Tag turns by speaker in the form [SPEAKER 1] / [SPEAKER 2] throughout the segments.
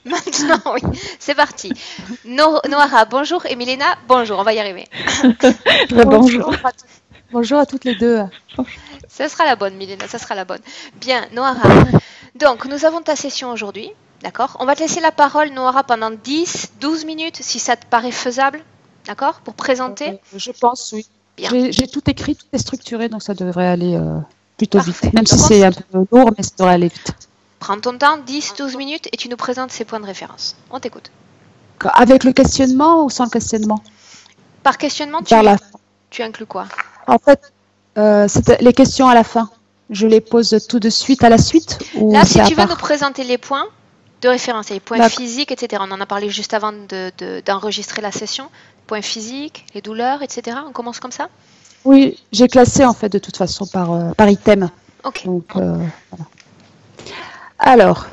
[SPEAKER 1] Maintenant, oui, c'est parti. Noara, bonjour. Et Milena, bonjour. On va y arriver.
[SPEAKER 2] Bonjour.
[SPEAKER 3] Bonjour à, bonjour à toutes les deux.
[SPEAKER 1] Ça sera la bonne, Milena, ça sera la bonne. Bien, Noara. Donc, nous avons ta session aujourd'hui. D'accord? On va te laisser la parole, Noara, pendant 10-12 minutes, si ça te paraît faisable. D'accord? Pour présenter.
[SPEAKER 3] Je pense, oui.
[SPEAKER 1] Bien.
[SPEAKER 3] J'ai tout écrit, tout est structuré, donc ça devrait aller plutôt
[SPEAKER 1] Parfait.
[SPEAKER 3] vite. Même si
[SPEAKER 1] Donc,
[SPEAKER 3] c'est un peu lourd, mais ça devrait aller vite.
[SPEAKER 1] Prends ton temps, 10-12 minutes, et tu nous présentes ces points de référence. On t'écoute.
[SPEAKER 3] Avec le questionnement ou sans le questionnement?
[SPEAKER 1] Par questionnement,
[SPEAKER 3] Vers la fin.
[SPEAKER 1] tu inclus quoi?
[SPEAKER 3] En fait, c'est les questions à la fin. Je les pose tout de suite à la suite ou
[SPEAKER 1] Là, si
[SPEAKER 3] c'est à
[SPEAKER 1] tu veux
[SPEAKER 3] part?
[SPEAKER 1] nous présenter les points de référence, les points
[SPEAKER 3] D'accord.
[SPEAKER 1] physiques, etc. On en a parlé juste avant d'enregistrer la session. Points physiques, les douleurs, etc. On commence comme ça?
[SPEAKER 3] Oui, j'ai classé en fait de toute façon par item.
[SPEAKER 1] Ok.
[SPEAKER 3] Donc, voilà. Alors,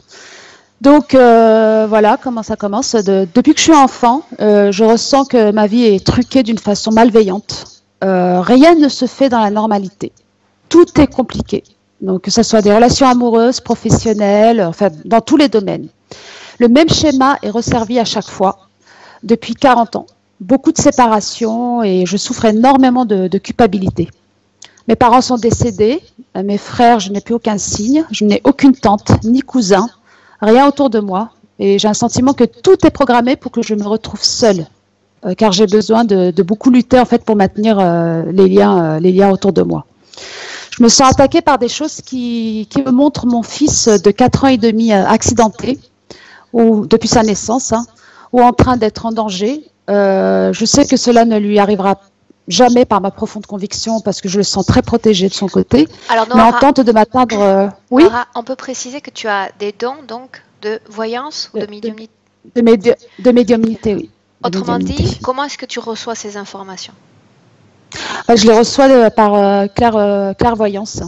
[SPEAKER 3] donc voilà comment ça commence. Depuis que je suis enfant, je ressens que ma vie est truquée d'une façon malveillante. Rien ne se fait dans la normalité. Tout est compliqué. Donc, que ce soit des relations amoureuses, professionnelles, enfin, dans tous les domaines. Le même schéma est resservi à chaque fois, depuis 40 ans. Beaucoup de séparations et je souffre énormément de culpabilité. Mes parents sont décédés, mes frères, je n'ai plus aucun signe, je n'ai aucune tante, ni cousin, rien autour de moi. Et j'ai un sentiment que tout est programmé pour que je me retrouve seule, car j'ai besoin de beaucoup lutter en fait pour maintenir les liens autour de moi. Je me sens attaquée par des choses qui me montrent mon fils de 4 ans et demi accidenté, ou depuis sa naissance, ou en train d'être en danger. Je sais que cela ne lui arrivera jamais par ma profonde conviction, parce que je le sens très protégé de son côté.
[SPEAKER 1] Alors,
[SPEAKER 3] Mais en
[SPEAKER 1] Noara,
[SPEAKER 3] tente de m'atteindre, oui,
[SPEAKER 1] Noara, on peut préciser que tu as des dons donc de voyance ou de médiumnité.
[SPEAKER 3] de médiumnité, oui. De
[SPEAKER 1] Autrement
[SPEAKER 3] médiumnité.
[SPEAKER 1] dit, comment est-ce que tu reçois ces informations?
[SPEAKER 3] Je les reçois par clairvoyance.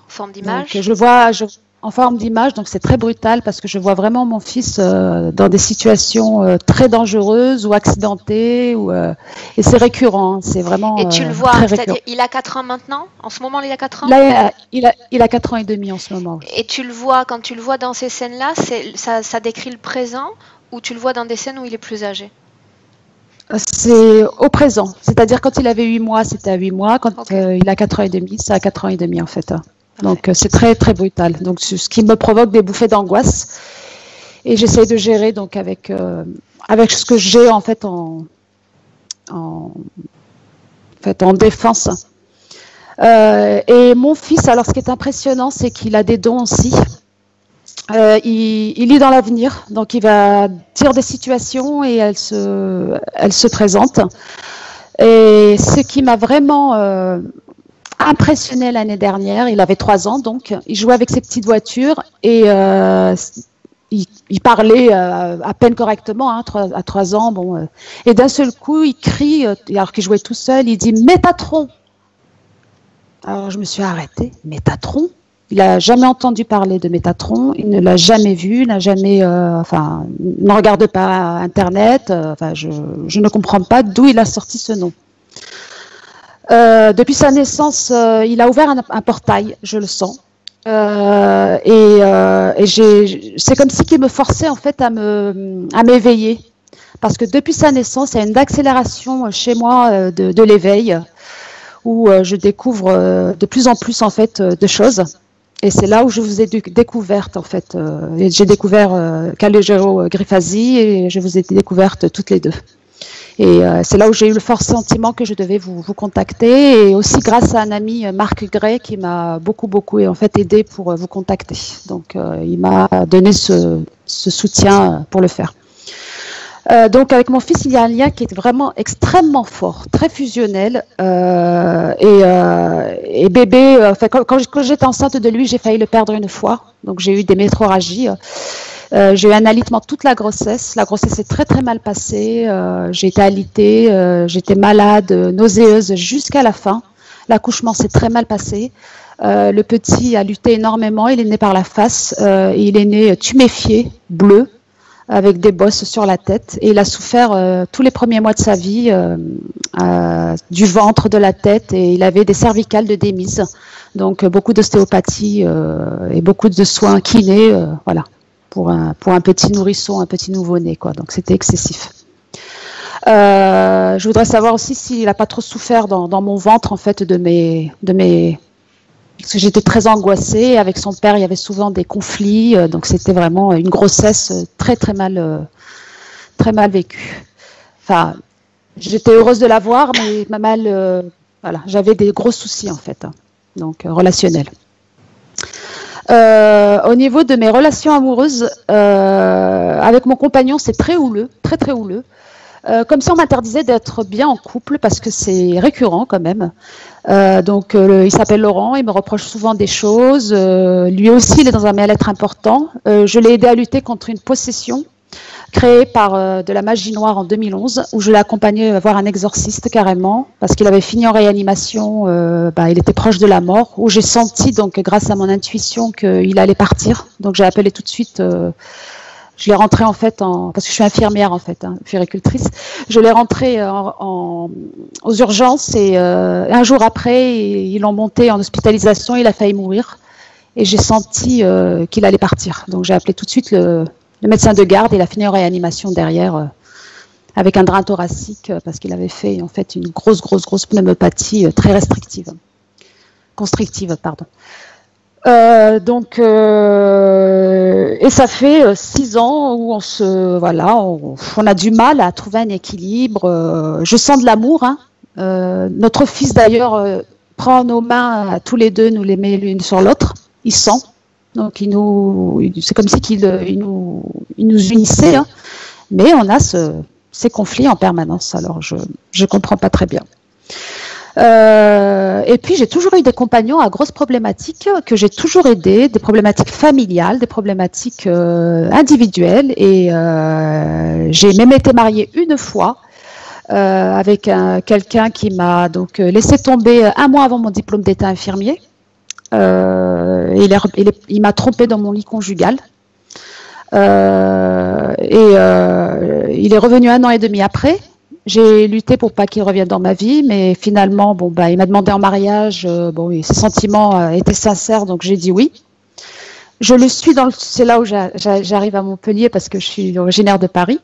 [SPEAKER 1] Forme d'image?
[SPEAKER 3] Donc, je vois en forme d'image, donc c'est très brutal parce que je vois vraiment mon fils dans des situations très dangereuses ou accidentées, et c'est récurrent, c'est vraiment
[SPEAKER 1] Et tu le vois,
[SPEAKER 3] très
[SPEAKER 1] c'est-à-dire
[SPEAKER 3] récurrent.
[SPEAKER 1] il a 4 ans maintenant? En ce moment, il a 4 ans?
[SPEAKER 3] Là, il a 4 ans et demi en ce moment. Oui.
[SPEAKER 1] Et tu le vois, quand tu le vois dans ces scènes-là, ça décrit le présent ou tu le vois dans des scènes où il est plus âgé?
[SPEAKER 3] C'est au présent, c'est-à-dire quand il avait 8 mois, c'était à 8 mois, quand il a 4 ans et demi, c'est à 4 ans et demi en fait. Donc c'est très très brutal. Donc ce qui me provoque des bouffées d'angoisse et j'essaye de gérer donc avec ce que j'ai en fait en défense. Et mon fils, alors ce qui est impressionnant, c'est qu'il a des dons aussi. Il lit dans l'avenir, donc il va dire des situations et elles se présentent. Et ce qui m'a vraiment impressionné l'année dernière, il avait 3 ans, donc il jouait avec ses petites voitures et il parlait à peine correctement, à 3 ans. Bon, et d'un seul coup, il crie, alors qu'il jouait tout seul, il dit « Métatron ». Alors je me suis arrêtée, « Métatron ». Il n'a jamais entendu parler de Métatron, il ne l'a jamais vu, n'a jamais, il ne regarde pas Internet, je ne comprends pas d'où il a sorti ce nom. Depuis sa naissance, il a ouvert un portail, je le sens. C'est comme si il me forçait en fait à m'éveiller. Parce que depuis sa naissance, il y a une accélération chez moi de l'éveil, où je découvre de plus en plus en fait de choses. Et c'est là où je vous ai découverte en fait. J'ai découvert Calogero Griffasi et je vous ai découverte toutes les deux. Et c'est là où j'ai eu le fort sentiment que je devais vous contacter, et aussi grâce à un ami, Marc Gray, qui m'a beaucoup en fait aidé pour vous contacter. Donc il m'a donné ce soutien pour le faire. Donc avec mon fils, il y a un lien qui est vraiment extrêmement fort, très fusionnel. Et bébé, quand j'étais enceinte de lui, j'ai failli le perdre une fois. Donc j'ai eu des métroragies. J'ai eu un alitement toute la grossesse. La grossesse est très très mal passée. J'ai été alitée, j'étais malade, nauséeuse jusqu'à la fin. L'accouchement s'est très mal passé. Le petit a lutté énormément. Il est né par la face. Il est né tuméfié, bleu, avec des bosses sur la tête. Et il a souffert tous les premiers mois de sa vie du ventre, de la tête. Et il avait des cervicales de démise. Donc beaucoup d'ostéopathie et beaucoup de soins kinés. Voilà. pour un petit nourrisson, un petit nouveau-né, quoi. Donc c'était excessif. Je voudrais savoir aussi s'il n'a pas trop souffert dans mon ventre, en fait, parce que j'étais très angoissée. Avec son père, il y avait souvent des conflits, donc c'était vraiment une grossesse très très mal vécue. Enfin, j'étais heureuse de l'avoir, mais voilà, j'avais des gros soucis en fait, hein, donc relationnels. Au niveau de mes relations amoureuses, avec mon compagnon, c'est très houleux, très très houleux. Comme si on m'interdisait d'être bien en couple parce que c'est récurrent quand même. Il s'appelle Laurent, il me reproche souvent des choses. Lui aussi, il est dans un mal-être important. Je l'ai aidé à lutter contre une possession créée par de la magie noire en 2011, où je l'ai accompagné voir un exorciste carrément, parce qu'il avait fini en réanimation, il était proche de la mort, où j'ai senti, donc grâce à mon intuition, qu'il allait partir. Donc j'ai appelé tout de suite... je l'ai rentré en fait, parce que je suis infirmière en fait, puéricultrice. Je l'ai rentré aux urgences et un jour après, ils l'ont monté en hospitalisation, il a failli mourir. Et j'ai senti qu'il allait partir. Donc j'ai appelé tout de suite le médecin de garde, il a fini en réanimation derrière avec un drain thoracique parce qu'il avait fait en fait une grosse pneumopathie très constrictive, pardon. Et ça fait 6 ans où on a du mal à trouver un équilibre. Je sens de l'amour. Hein. Notre fils d'ailleurs prend nos mains tous les deux, nous les met l'une sur l'autre. Il sent. Donc c'est comme si il nous unissait. Hein. Mais on a ces conflits en permanence. Alors je comprends pas très bien. Et puis j'ai toujours eu des compagnons à grosses problématiques que j'ai toujours aidés, des problématiques familiales, des problématiques individuelles, et j'ai même été mariée une fois avec quelqu'un qui m'a donc laissé tomber 1 mois avant mon diplôme d'état infirmier. Il m'a trompée dans mon lit conjugal. Il est revenu 1 an et demi après. J'ai lutté pour pas qu'il revienne dans ma vie, mais finalement, il m'a demandé en mariage. Ses sentiments étaient sincères, donc j'ai dit oui. Je le suis c'est là où j'arrive à Montpellier parce que je suis originaire de Paris.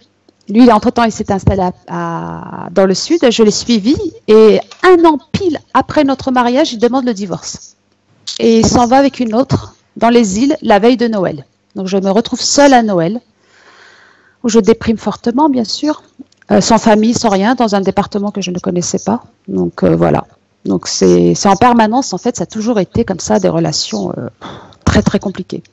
[SPEAKER 3] Lui, entre-temps, il s'est installé dans le sud. Je l'ai suivi et 1 an pile après notre mariage, il demande le divorce. Et il s'en va avec une autre dans les îles la veille de Noël. Donc je me retrouve seule à Noël, où je déprime fortement, bien sûr. Sans famille, sans rien, dans un département que je ne connaissais pas. Donc voilà. Donc c'est en permanence, en fait, ça a toujours été comme ça, des relations très très compliquées.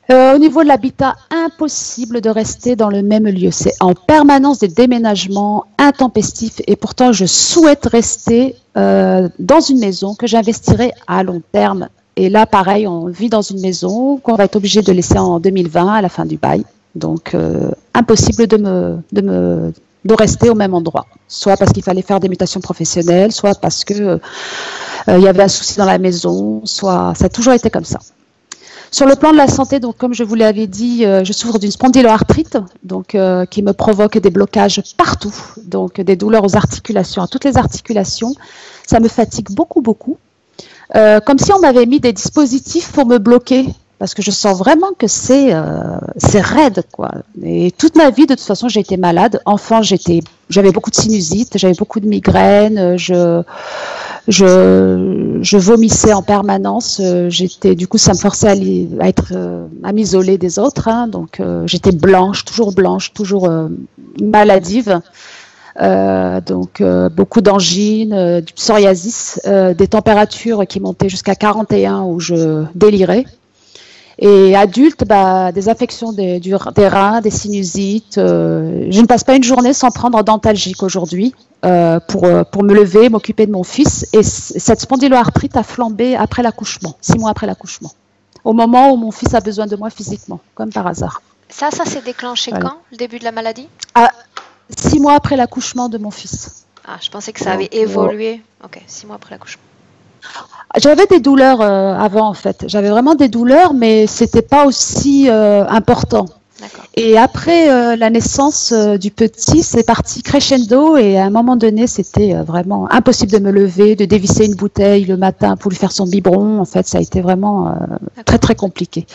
[SPEAKER 3] Au niveau de l'habitat, impossible de rester dans le même lieu. C'est en permanence des déménagements intempestifs et pourtant je souhaite rester dans une maison que j'investirai à long terme. Et là, pareil, on vit dans une maison qu'on va être obligé de laisser en 2020 à la fin du bail. Donc, impossible de rester au même endroit. Soit parce qu'il fallait faire des mutations professionnelles, soit parce que il y avait un souci dans la maison, soit ça a toujours été comme ça. Sur le plan de la santé, donc comme je vous l'avais dit, je souffre d'une spondyloarthrite, donc qui me provoque des blocages partout, donc des douleurs aux articulations, à toutes les articulations. Ça me fatigue beaucoup. Comme si on m'avait mis des dispositifs pour me bloquer. Parce que je sens vraiment que c'est raide, quoi. Et toute ma vie, de toute façon, j'ai été malade. Enfant, j'avais beaucoup de sinusite, j'avais beaucoup de migraines, je vomissais en permanence. Du coup, ça me forçait à m'isoler des autres. Hein. Donc, j'étais blanche, toujours maladive. Beaucoup d'angines, du psoriasis, des températures qui montaient jusqu'à 41 où je délirais. Et adulte, des affections des reins, des sinusites. Je ne passe pas une journée sans prendre Dentalgique aujourd'hui pour me lever, m'occuper de mon fils. Et cette spondyloarthrite a flambé après l'accouchement, 6 mois après l'accouchement, au moment où mon fils a besoin de moi physiquement, comme par hasard.
[SPEAKER 1] Ça s'est déclenché quand, le début de la maladie?
[SPEAKER 3] 6 mois après l'accouchement de mon fils.
[SPEAKER 1] Ah, je pensais que ça avait évolué. Ok, 6 mois après l'accouchement.
[SPEAKER 3] J'avais des douleurs avant, en fait. J'avais vraiment des douleurs, mais c'était pas aussi important. Et après la naissance du petit, c'est parti crescendo et à un moment donné, c'était vraiment impossible de me lever, de dévisser une bouteille le matin pour lui faire son biberon. En fait, ça a été vraiment très très compliqué.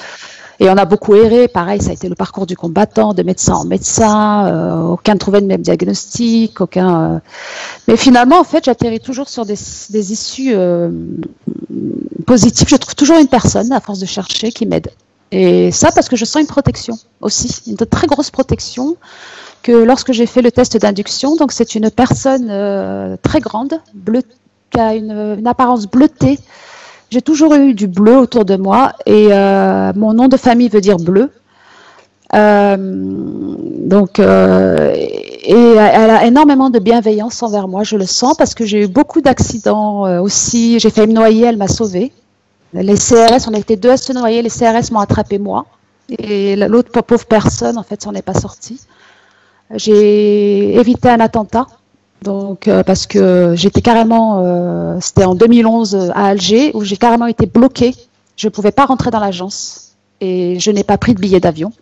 [SPEAKER 3] Et on a beaucoup erré, pareil, ça a été le parcours du combattant, de médecin en médecin, aucun ne trouvait le même diagnostic, aucun. Mais finalement, en fait, j'atterris toujours sur des issues positives. Je trouve toujours une personne, à force de chercher, qui m'aide. Et ça, parce que je sens une protection aussi, une très grosse protection, que lorsque j'ai fait le test d'induction, donc c'est une personne très grande, bleue, qui a une apparence bleutée. J'ai toujours eu du bleu autour de moi et mon nom de famille veut dire bleu. Et elle a énormément de bienveillance envers moi, je le sens, parce que j'ai eu beaucoup d'accidents aussi. J'ai failli me noyer, elle m'a sauvée. Les CRS, on a été deux à se noyer, les CRS m'ont attrapé moi. Et l'autre pauvre personne, en fait, s'en est pas sortie. J'ai évité un attentat. Donc, parce que j'étais carrément, c'était en 2011 à Alger, où j'ai carrément été bloquée. Je ne pouvais pas rentrer dans l'agence et je n'ai pas pris de billet d'avion.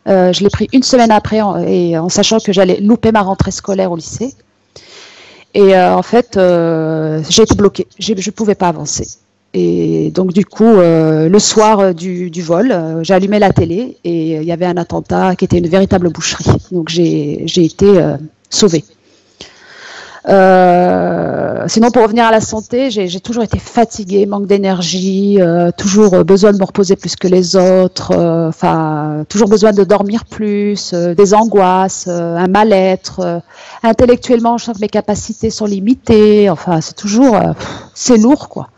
[SPEAKER 3] Je l'ai pris une semaine après, en sachant que j'allais louper ma rentrée scolaire au lycée. Et en fait, j'ai été bloquée. Je ne pouvais pas avancer. Et donc, du coup, le soir du vol, j'ai allumé la télé et il y avait un attentat qui était une véritable boucherie. Donc, j'ai été sauvée. Sinon, pour revenir à la santé, j'ai toujours été fatiguée, manque d'énergie, toujours besoin de me reposer plus que les autres, toujours besoin de dormir plus, des angoisses, un mal-être. Intellectuellement, je sens que mes capacités sont limitées. Enfin, c'est toujours, c'est lourd, quoi.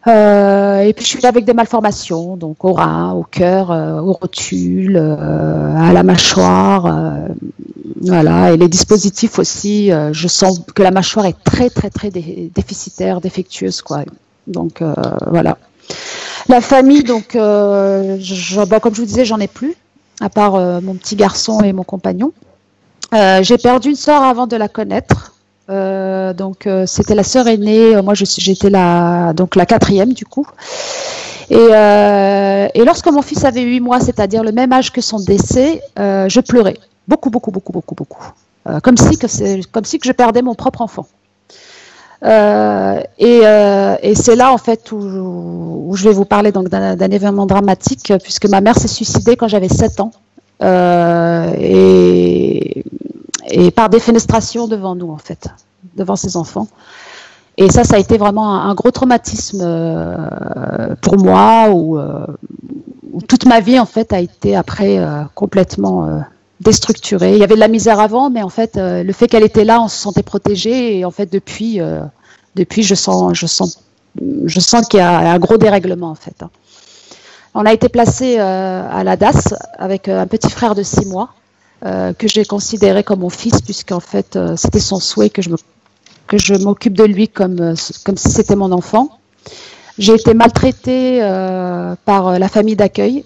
[SPEAKER 3] Et puis je suis là avec des malformations, donc au rein, au cœur, aux rotules, à la mâchoire, voilà. Et les dispositifs aussi, je sens que la mâchoire est très très très déficitaire, défectueuse, quoi. Donc voilà. La famille, donc, comme je vous disais, j'en ai plus, à part mon petit garçon et mon compagnon. J'ai perdu une sœur avant de la connaître. C'était la sœur aînée, moi j'étais la quatrième du coup. Et lorsque mon fils avait 8 mois, c'est-à-dire le même âge que son décès, je pleurais beaucoup. Comme si que je perdais mon propre enfant. Et c'est là en fait où je vais vous parler donc d'un événement dramatique, puisque ma mère s'est suicidée quand j'avais 7 ans. Et par défenestration devant nous, en fait, devant ses enfants. Et ça a été vraiment un gros traumatisme pour moi, où toute ma vie, en fait, a été après complètement déstructurée. Il y avait de la misère avant, mais en fait, le fait qu'elle était là, on se sentait protégé. Et en fait, depuis je sens qu'il y a un gros dérèglement, en fait. On a été placé à la DAS avec un petit frère de 6 mois. Que j'ai considéré comme mon fils, puisqu'en fait, c'était son souhait que je m'occupe de lui comme si c'était mon enfant. J'ai été maltraitée par la famille d'accueil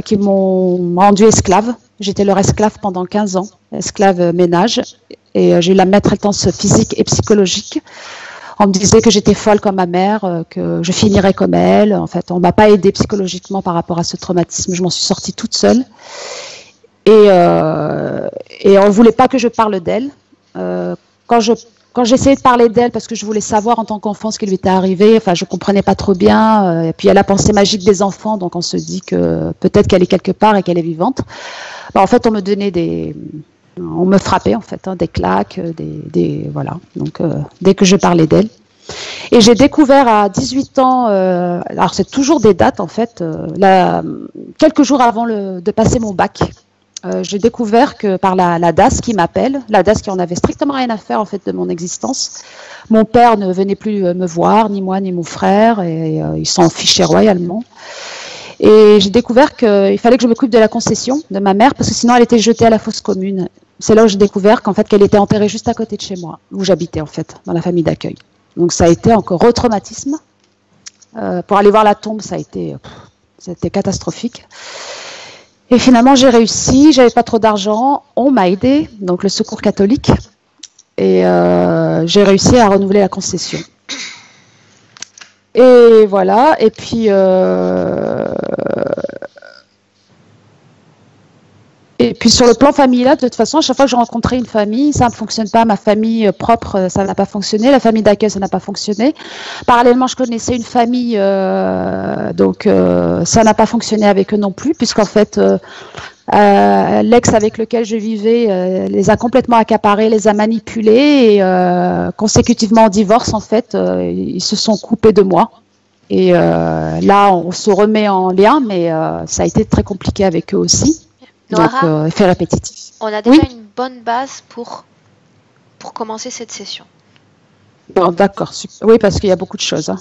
[SPEAKER 3] qui m'ont rendue esclave. J'étais leur esclave pendant 15 ans, esclave ménage, et j'ai eu la maltraitance physique et psychologique. On me disait que j'étais folle comme ma mère, que je finirais comme elle. En fait, on ne m'a pas aidée psychologiquement par rapport à ce traumatisme. Je m'en suis sortie toute seule. Et on ne voulait pas que je parle d'elle. Quand j'essayais de parler d'elle, parce que je voulais savoir en tant qu'enfant ce qui lui était arrivé, enfin, je ne comprenais pas trop bien. Et puis, il y a la pensée magique des enfants, donc on se dit que peut-être qu'elle est quelque part et qu'elle est vivante. En fait, on me frappait, en fait, des claques, voilà. Donc, dès que je parlais d'elle. Et j'ai découvert à 18 ans, alors c'est toujours des dates, en fait, quelques jours avant de passer mon bac. J'ai découvert que par la DAS qui m'appelle, la DAS qui en avait strictement rien à faire en fait de mon existence. Mon père ne venait plus me voir, ni moi ni mon frère, et il s'en fichait royalement. Et j'ai découvert qu'il fallait que je m'occupe de la concession de ma mère, parce que sinon elle était jetée à la fosse commune. C'est là où j'ai découvert qu'elle était enterrée juste à côté de chez moi, où j'habitais en fait, dans la famille d'accueil. Donc ça a été encore retraumatisme. Pour aller voir la tombe, c'était catastrophique. Et finalement, j'ai réussi, j'avais pas trop d'argent, on m'a aidé, donc le Secours catholique, et j'ai réussi à renouveler la concession. Et voilà, et puis Et puis sur le plan familial, de toute façon, à chaque fois que je rencontrais une famille, ça ne fonctionne pas. Ma famille propre, ça n'a pas fonctionné. La famille d'accueil, ça n'a pas fonctionné. Parallèlement, je connaissais une famille, donc ça n'a pas fonctionné avec eux non plus, puisqu'en fait, l'ex avec lequel je vivais les a complètement accaparés, les a manipulés et consécutivement au divorce, en fait, ils se sont coupés de moi. Et là, on se remet en lien, mais ça a été très compliqué avec eux aussi.
[SPEAKER 1] Noara,
[SPEAKER 3] Donc, effet répétitif.
[SPEAKER 1] on a déjà une bonne base pour commencer cette session.
[SPEAKER 3] Bon, d'accord. Oui, parce qu'il y a beaucoup de choses. Hein.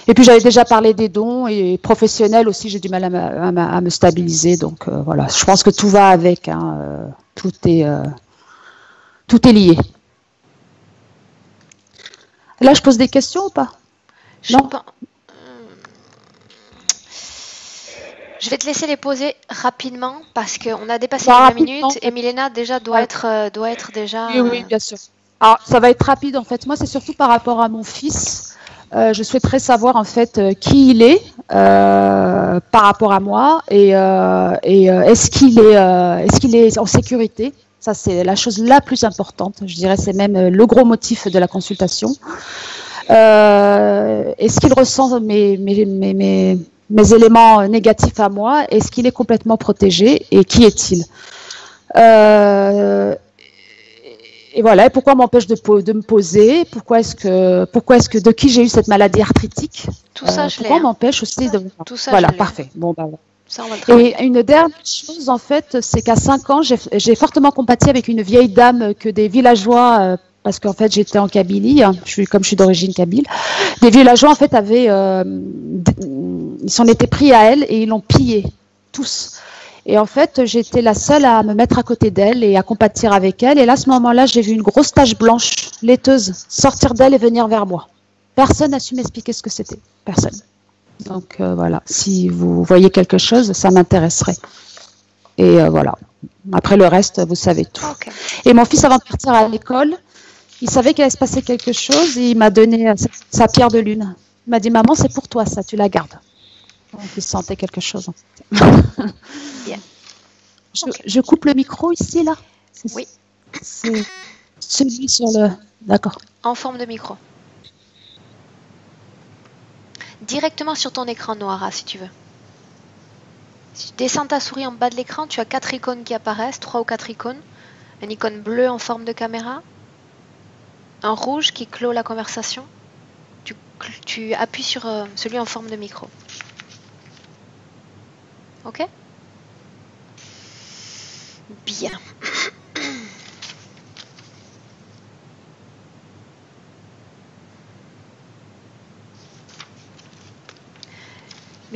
[SPEAKER 3] Et puis, j'avais déjà parlé des dons et professionnels aussi, j'ai du mal à me stabiliser. Donc, voilà, je pense que tout va avec. Hein. Tout est lié. Là, je pose des questions ou pas? Non.
[SPEAKER 1] Je vais te laisser les poser rapidement parce qu'on a dépassé les 20 minutes et Milena déjà doit être déjà...
[SPEAKER 3] Oui, bien sûr. Alors, ça va être rapide en fait. Moi, c'est surtout par rapport à mon fils. Je souhaiterais savoir en fait qui il est par rapport à moi et est-ce qu'il est en sécurité. Ça, c'est la chose la plus importante. Je dirais c'est même le gros motif de la consultation. Est-ce qu'il ressent mes éléments négatifs à moi? Est-ce qu'il est complètement protégé? Et qui est-il? Et voilà, et pourquoi m'empêche de me poser? Pourquoi est-ce que de qui j'ai eu cette maladie arthritique?
[SPEAKER 1] Tout ça, je l'ai.
[SPEAKER 3] Pourquoi m'empêche aussi de...
[SPEAKER 1] Tout ça,
[SPEAKER 3] voilà, parfait. Bon, bah,
[SPEAKER 1] ça, on va le travailler.
[SPEAKER 3] Et une dernière chose, en fait, c'est qu'à 5 ans, j'ai fortement compati avec une vieille dame que des villageois... parce qu'en fait, j'étais en Kabylie, hein, comme je suis d'origine kabyle. Des villageois, en fait, ils s'en étaient pris à elle et ils l'ont pillée, tous. Et en fait, j'étais la seule à me mettre à côté d'elle et à compatir avec elle. Et là, à ce moment-là, j'ai vu une grosse tache blanche, laiteuse, sortir d'elle et venir vers moi. Personne n'a su m'expliquer ce que c'était. Personne. Donc, voilà. Si vous voyez quelque chose, ça m'intéresserait. Et voilà. Après le reste, vous savez tout.
[SPEAKER 1] Okay.
[SPEAKER 3] Et mon fils, avant de partir à l'école, il savait qu'il allait se passer quelque chose et il m'a donné sa pierre de lune. Il m'a dit, maman, c'est pour toi ça, tu la gardes. Donc il sentait quelque chose.
[SPEAKER 1] Bien.
[SPEAKER 3] Je coupe le micro ici, là?
[SPEAKER 1] Oui.
[SPEAKER 3] C'est celui sur le... D'accord.
[SPEAKER 1] En forme de micro. Directement sur ton écran, Noara, si tu veux. Si tu descends ta souris en bas de l'écran, tu as 4 icônes qui apparaissent, 3 ou 4 icônes. Une icône bleue en forme de caméra. Un rouge qui clôt la conversation. Tu appuies sur celui en forme de micro. Ok? Bien.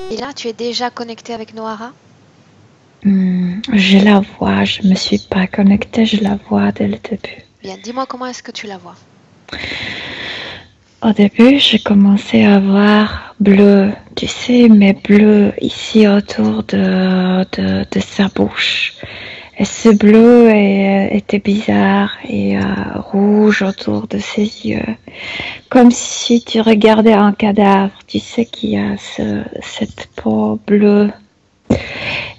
[SPEAKER 1] Et là, tu es déjà connecté avec Noara?
[SPEAKER 2] Je la vois, je me suis pas connectée, je la vois dès le début.
[SPEAKER 1] Bien, dis-moi comment est-ce que tu la vois?
[SPEAKER 2] Au début, j'ai commencé à voir bleu, tu sais, mais bleu ici autour de sa bouche. Et ce bleu était bizarre et rouge autour de ses yeux. Comme si tu regardais un cadavre. Tu sais qu'il y a cette peau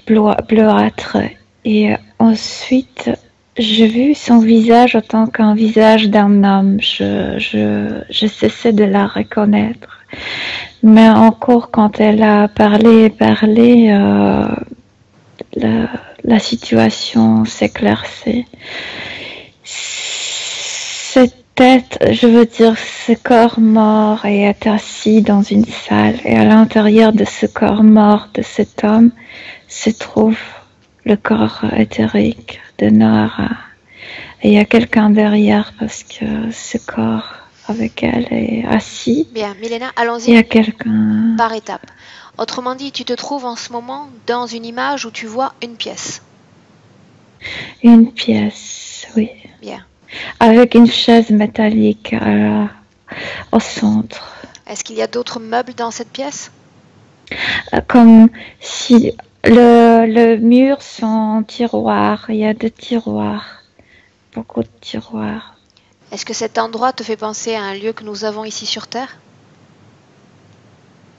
[SPEAKER 2] bleuâtre. Et ensuite, j'ai vu son visage autant qu'un visage d'un homme. Je cessais de la reconnaître. Mais encore, quand elle a parlé, la situation s'éclaircit. Cette tête, je veux dire, ce corps mort est assis dans une salle. Et à l'intérieur de ce corps mort de cet homme se trouve le corps éthérique de Noara. Et il y a quelqu'un derrière parce que ce corps avec elle est assis.
[SPEAKER 1] Bien, Milena, allons-y.
[SPEAKER 2] Il y a quelqu'un
[SPEAKER 1] par étapes. Autrement dit, tu te trouves en ce moment dans une image où tu vois une pièce.
[SPEAKER 2] Une pièce, oui.
[SPEAKER 1] Bien.
[SPEAKER 2] Avec une chaise métallique au centre.
[SPEAKER 1] Est-ce qu'il y a d'autres meubles dans cette pièce?
[SPEAKER 2] Comme si le mur sont tiroirs. Il y a des tiroirs. Beaucoup de tiroirs.
[SPEAKER 1] Est-ce que cet endroit te fait penser à un lieu que nous avons ici sur Terre?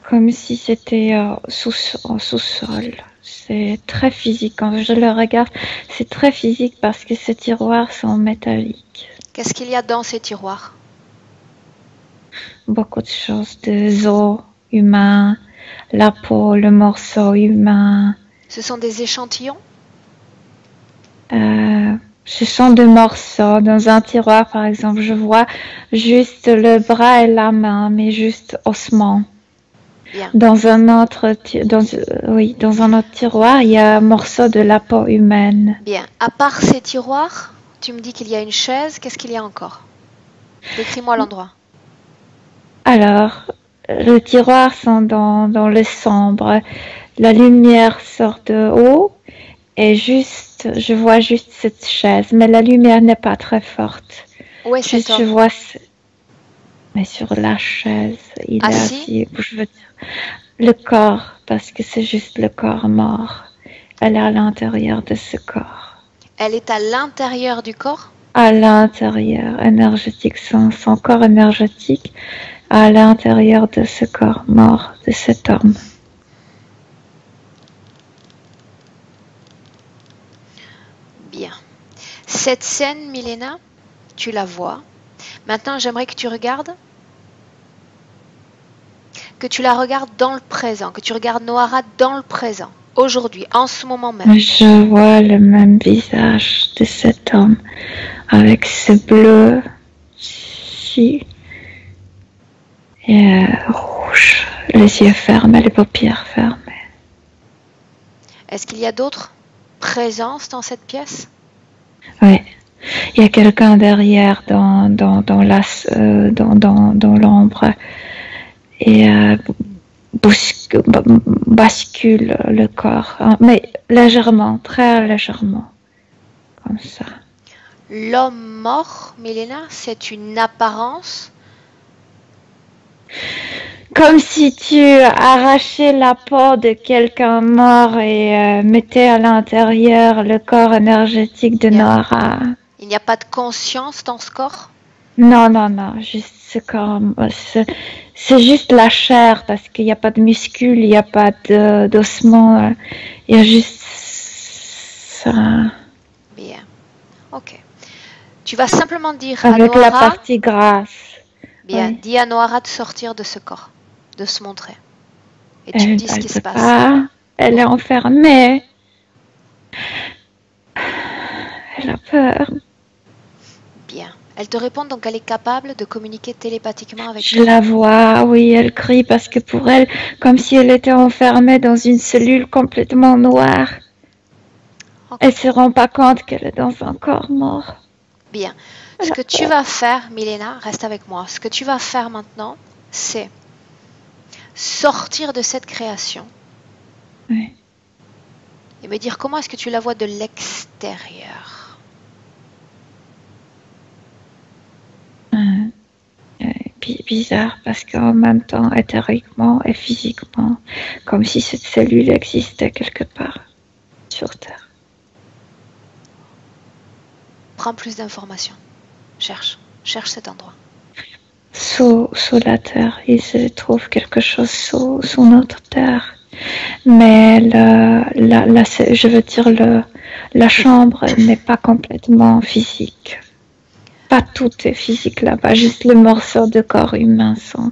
[SPEAKER 2] Comme si c'était en sous-sol. C'est très physique. Quand je le regarde, c'est très physique parce que ces tiroirs sont métalliques.
[SPEAKER 1] Qu'est-ce qu'il y a dans ces tiroirs?
[SPEAKER 2] Beaucoup de choses, des os humains, la peau, le morceau humain.
[SPEAKER 1] Ce sont des échantillons?
[SPEAKER 2] Ce sont des morceaux. Dans un tiroir, par exemple, je vois juste le bras et la main, mais juste ossements.
[SPEAKER 1] Bien.
[SPEAKER 2] Dans un autre tiroir, il y a un morceau de la peau humaine.
[SPEAKER 1] Bien. À part ces tiroirs, tu me dis qu'il y a une chaise. Qu'est-ce qu'il y a encore? Décris-moi l'endroit.
[SPEAKER 2] Alors, les tiroirs sont dans le sombre. La lumière sort de haut et je vois juste cette chaise, mais la lumière n'est pas très forte.
[SPEAKER 1] Où est cet
[SPEAKER 2] Je
[SPEAKER 1] homme?
[SPEAKER 2] vois, mais sur la chaise, il est assis. Je veux dire, le corps, parce que c'est juste le corps mort. Elle est à l'intérieur de ce corps.
[SPEAKER 1] Elle est à l'intérieur du corps?
[SPEAKER 2] À l'intérieur, énergétique, son corps énergétique, à l'intérieur de ce corps mort, de cet homme.
[SPEAKER 1] Bien. Cette scène, Milena, tu la vois. Maintenant, j'aimerais que tu regardes. Que tu la regardes dans le présent. Que tu regardes Noara dans le présent. Aujourd'hui, en ce moment même.
[SPEAKER 2] Je vois le même visage de cet homme avec ce bleu ici et rouge, les yeux fermés, les paupières fermées.
[SPEAKER 1] Est-ce qu'il y a d'autres présences dans cette pièce?
[SPEAKER 2] Oui, il y a quelqu'un derrière dans l'ombre et bascule le corps, mais légèrement, très légèrement, comme ça.
[SPEAKER 1] L'homme mort, Milena, c'est une apparence?
[SPEAKER 2] Comme si tu arrachais la peau de quelqu'un mort et mettais à l'intérieur le corps énergétique de Noara.
[SPEAKER 1] Il n'y a pas de conscience dans ce corps?
[SPEAKER 2] Non, juste ce corps. C'est juste la chair parce qu'il n'y a pas de muscles, il n'y a pas d'ossements. Il y a juste ça.
[SPEAKER 1] Bien. Ok. Tu vas simplement dire
[SPEAKER 2] avec
[SPEAKER 1] à Noara...
[SPEAKER 2] la partie grasse.
[SPEAKER 1] Bien,
[SPEAKER 2] oui.
[SPEAKER 1] Dis à Noara de sortir de ce corps, de se montrer. Et tu me dis ce qui se passe.
[SPEAKER 2] Pas. Elle est enfermée. Elle a peur.
[SPEAKER 1] Bien. Elle te répond donc qu'elle est capable de communiquer télépathiquement avec toi.
[SPEAKER 2] Je la vois, oui, elle crie parce que pour elle, comme si elle était enfermée dans une cellule complètement noire.
[SPEAKER 1] Okay.
[SPEAKER 2] Elle se rend pas compte qu'elle est dans un corps mort.
[SPEAKER 1] Bien. Ce que tu vas faire, Milena, reste avec moi. Ce que tu vas faire maintenant, c'est sortir de cette création.
[SPEAKER 2] Oui.
[SPEAKER 1] Et me dire comment est-ce que tu la vois de l'extérieur.
[SPEAKER 2] Bizarre parce qu'en même temps, éthériquement et physiquement, comme si cette cellule existait quelque part sur Terre.
[SPEAKER 1] Prends plus d'informations. Cherche cet endroit.
[SPEAKER 2] Sous la Terre, il se trouve quelque chose sous notre Terre. Mais je veux dire, la chambre n'est pas complètement physique. Pas tout est physique là-bas, juste les morceaux de corps humain sont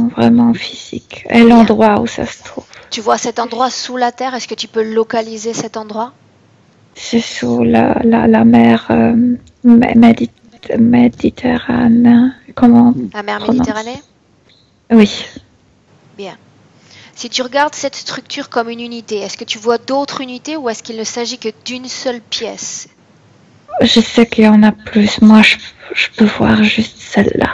[SPEAKER 2] vraiment physiques. Et l'endroit où ça se trouve.
[SPEAKER 1] Tu vois cet endroit sous la terre? Est-ce que tu peux localiser cet endroit?
[SPEAKER 2] C'est sous la mer Méditerranée. Comment?
[SPEAKER 1] La mer Méditerranée?
[SPEAKER 2] Oui.
[SPEAKER 1] Bien. Si tu regardes cette structure comme une unité, est-ce que tu vois d'autres unités ou est-ce qu'il ne s'agit que d'une seule pièce?
[SPEAKER 2] Je sais qu'il y en a plus. Moi, je peux voir juste celle-là.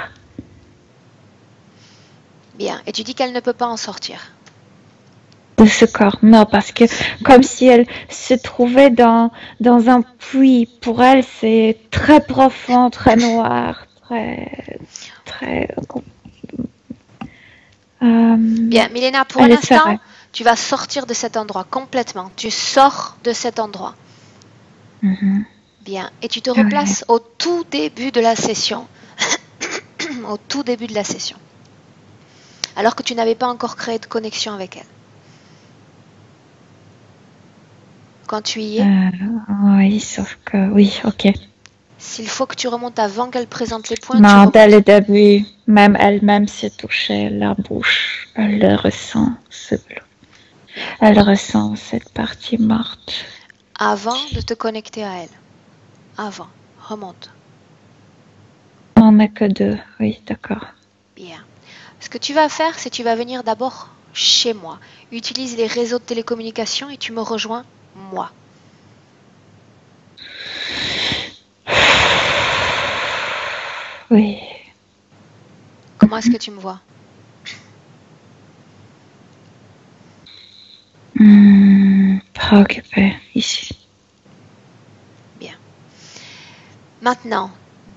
[SPEAKER 1] Bien. Et tu dis qu'elle ne peut pas en sortir?
[SPEAKER 2] De ce corps, non, parce que comme si elle se trouvait dans un puits. Pour elle, c'est très profond, très noir, très...
[SPEAKER 1] Bien, Milena, pour un instant, tu vas sortir de cet endroit complètement. Tu sors de cet endroit.
[SPEAKER 2] Mm-hmm.
[SPEAKER 1] Bien, et tu te replaces au tout début de la session. Au tout début de la session. Alors que tu n'avais pas encore créé de connexion avec elle. quand tu y es.
[SPEAKER 2] Oui, sauf que... Oui, ok.
[SPEAKER 1] S'il faut que tu remontes avant qu'elle présente les points, tu
[SPEAKER 2] Non,
[SPEAKER 1] remontes.
[SPEAKER 2] dès le début, même elle-même s'est touchée la bouche. Elle le ressent, ce bleu. Elle ressent cette partie morte.
[SPEAKER 1] Avant de te connecter à elle. Avant. Remonte.
[SPEAKER 2] On n'est que deux, oui, d'accord.
[SPEAKER 1] Bien. Ce que tu vas faire, c'est tu vas venir d'abord chez moi. Utilise les réseaux de télécommunication et tu me rejoins, moi.
[SPEAKER 2] Oui.
[SPEAKER 1] Comment est-ce que tu me vois?
[SPEAKER 2] Préoccupée, ici.
[SPEAKER 1] Bien. Maintenant,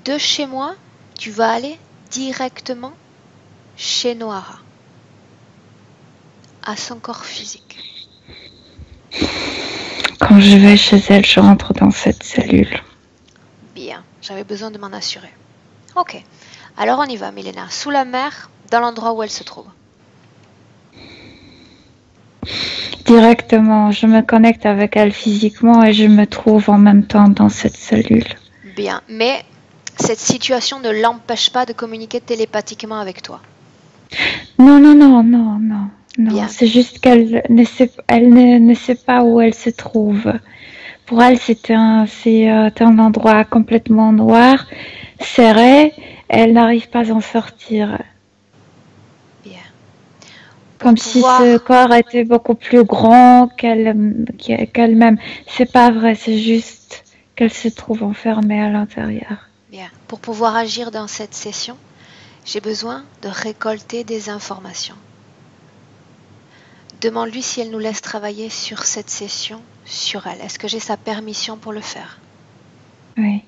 [SPEAKER 1] de chez moi, tu vas aller directement chez Noara. À son corps physique.
[SPEAKER 2] Quand je vais chez elle, je rentre dans cette cellule.
[SPEAKER 1] Bien, j'avais besoin de m'en assurer. Ok, alors on y va, Milena. Sous la mer, dans l'endroit où elle se trouve.
[SPEAKER 2] Directement, je me connecte avec elle physiquement et je me trouve en même temps dans cette cellule.
[SPEAKER 1] Bien, mais cette situation ne l'empêche pas de communiquer télépathiquement avec toi.
[SPEAKER 2] Non, non, non, non, non. Non,
[SPEAKER 1] Bien.
[SPEAKER 2] c'est juste qu'elle ne sait, ne sait pas où elle se trouve. Pour elle, c'est un endroit complètement noir, serré, et elle n'arrive pas à en sortir.
[SPEAKER 1] Bien.
[SPEAKER 2] Comme si ce corps était beaucoup plus grand qu'elle-même. C'est pas vrai, c'est juste qu'elle se trouve enfermée à l'intérieur.
[SPEAKER 1] Bien. Pour pouvoir agir dans cette session, j'ai besoin de récolter des informations. Demande-lui si elle nous laisse travailler sur cette session, sur elle. Est-ce que j'ai sa permission pour le faire?
[SPEAKER 2] Oui.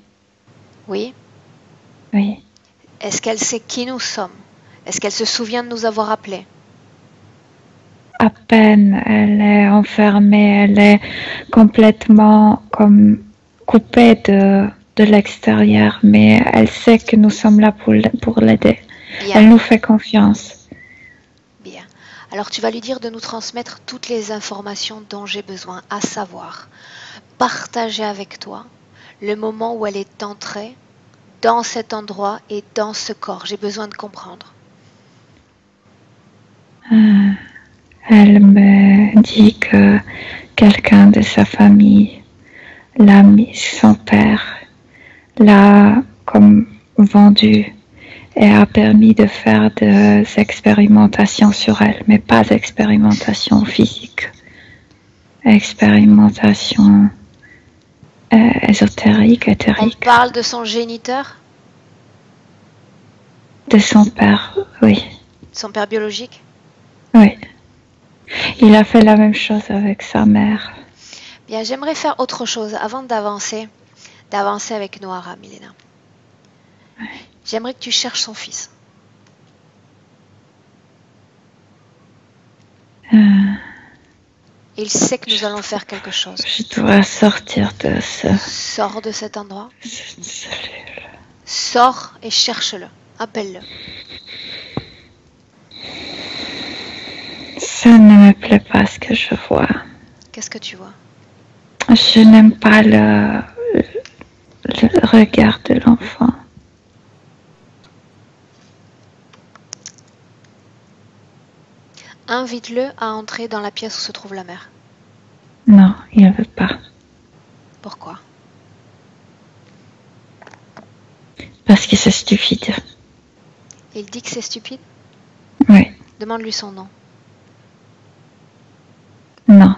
[SPEAKER 1] Oui?
[SPEAKER 2] Oui.
[SPEAKER 1] Est-ce qu'elle sait qui nous sommes? Est-ce qu'elle se souvient de nous avoir appelés?
[SPEAKER 2] À peine, elle est enfermée, elle est complètement comme coupée de l'extérieur, mais elle sait que nous sommes là pour l'aider.
[SPEAKER 1] Bien.
[SPEAKER 2] Elle nous fait confiance.
[SPEAKER 1] Bien. Alors tu vas lui dire de nous transmettre toutes les informations dont j'ai besoin, à savoir partager avec toi le moment où elle est entrée dans cet endroit et dans ce corps. J'ai besoin de comprendre.
[SPEAKER 2] Elle me dit que quelqu'un de sa famille l'a mis, son père l'a comme vendu et a permis de faire des expérimentations sur elle, mais pas d'expérimentation physique, expérimentation ésotérique, éthérique.
[SPEAKER 1] On parle de son géniteur?
[SPEAKER 2] De son père, oui.
[SPEAKER 1] Son père biologique?
[SPEAKER 2] Oui. Il a fait la même chose avec sa mère.
[SPEAKER 1] Bien, j'aimerais faire autre chose avant d'avancer avec Noara, Milena.
[SPEAKER 2] Oui.
[SPEAKER 1] J'aimerais que tu cherches son fils. Il sait que nous allons faire quelque chose.
[SPEAKER 2] Je dois sortir de ce...
[SPEAKER 1] Sors de cet endroit.
[SPEAKER 2] Cette cellule.
[SPEAKER 1] Sors et cherche-le. Appelle-le.
[SPEAKER 2] Ça ne me plaît pas ce que je vois.
[SPEAKER 1] Qu'est-ce que tu vois?
[SPEAKER 2] Je n'aime pas le regard de l'enfant.
[SPEAKER 1] Invite-le à entrer dans la pièce où se trouve la mère.
[SPEAKER 2] Non, il ne veut pas.
[SPEAKER 1] Pourquoi?
[SPEAKER 2] Parce que c'est stupide.
[SPEAKER 1] Il dit que c'est stupide?
[SPEAKER 2] Oui.
[SPEAKER 1] Demande-lui son nom.
[SPEAKER 2] Non.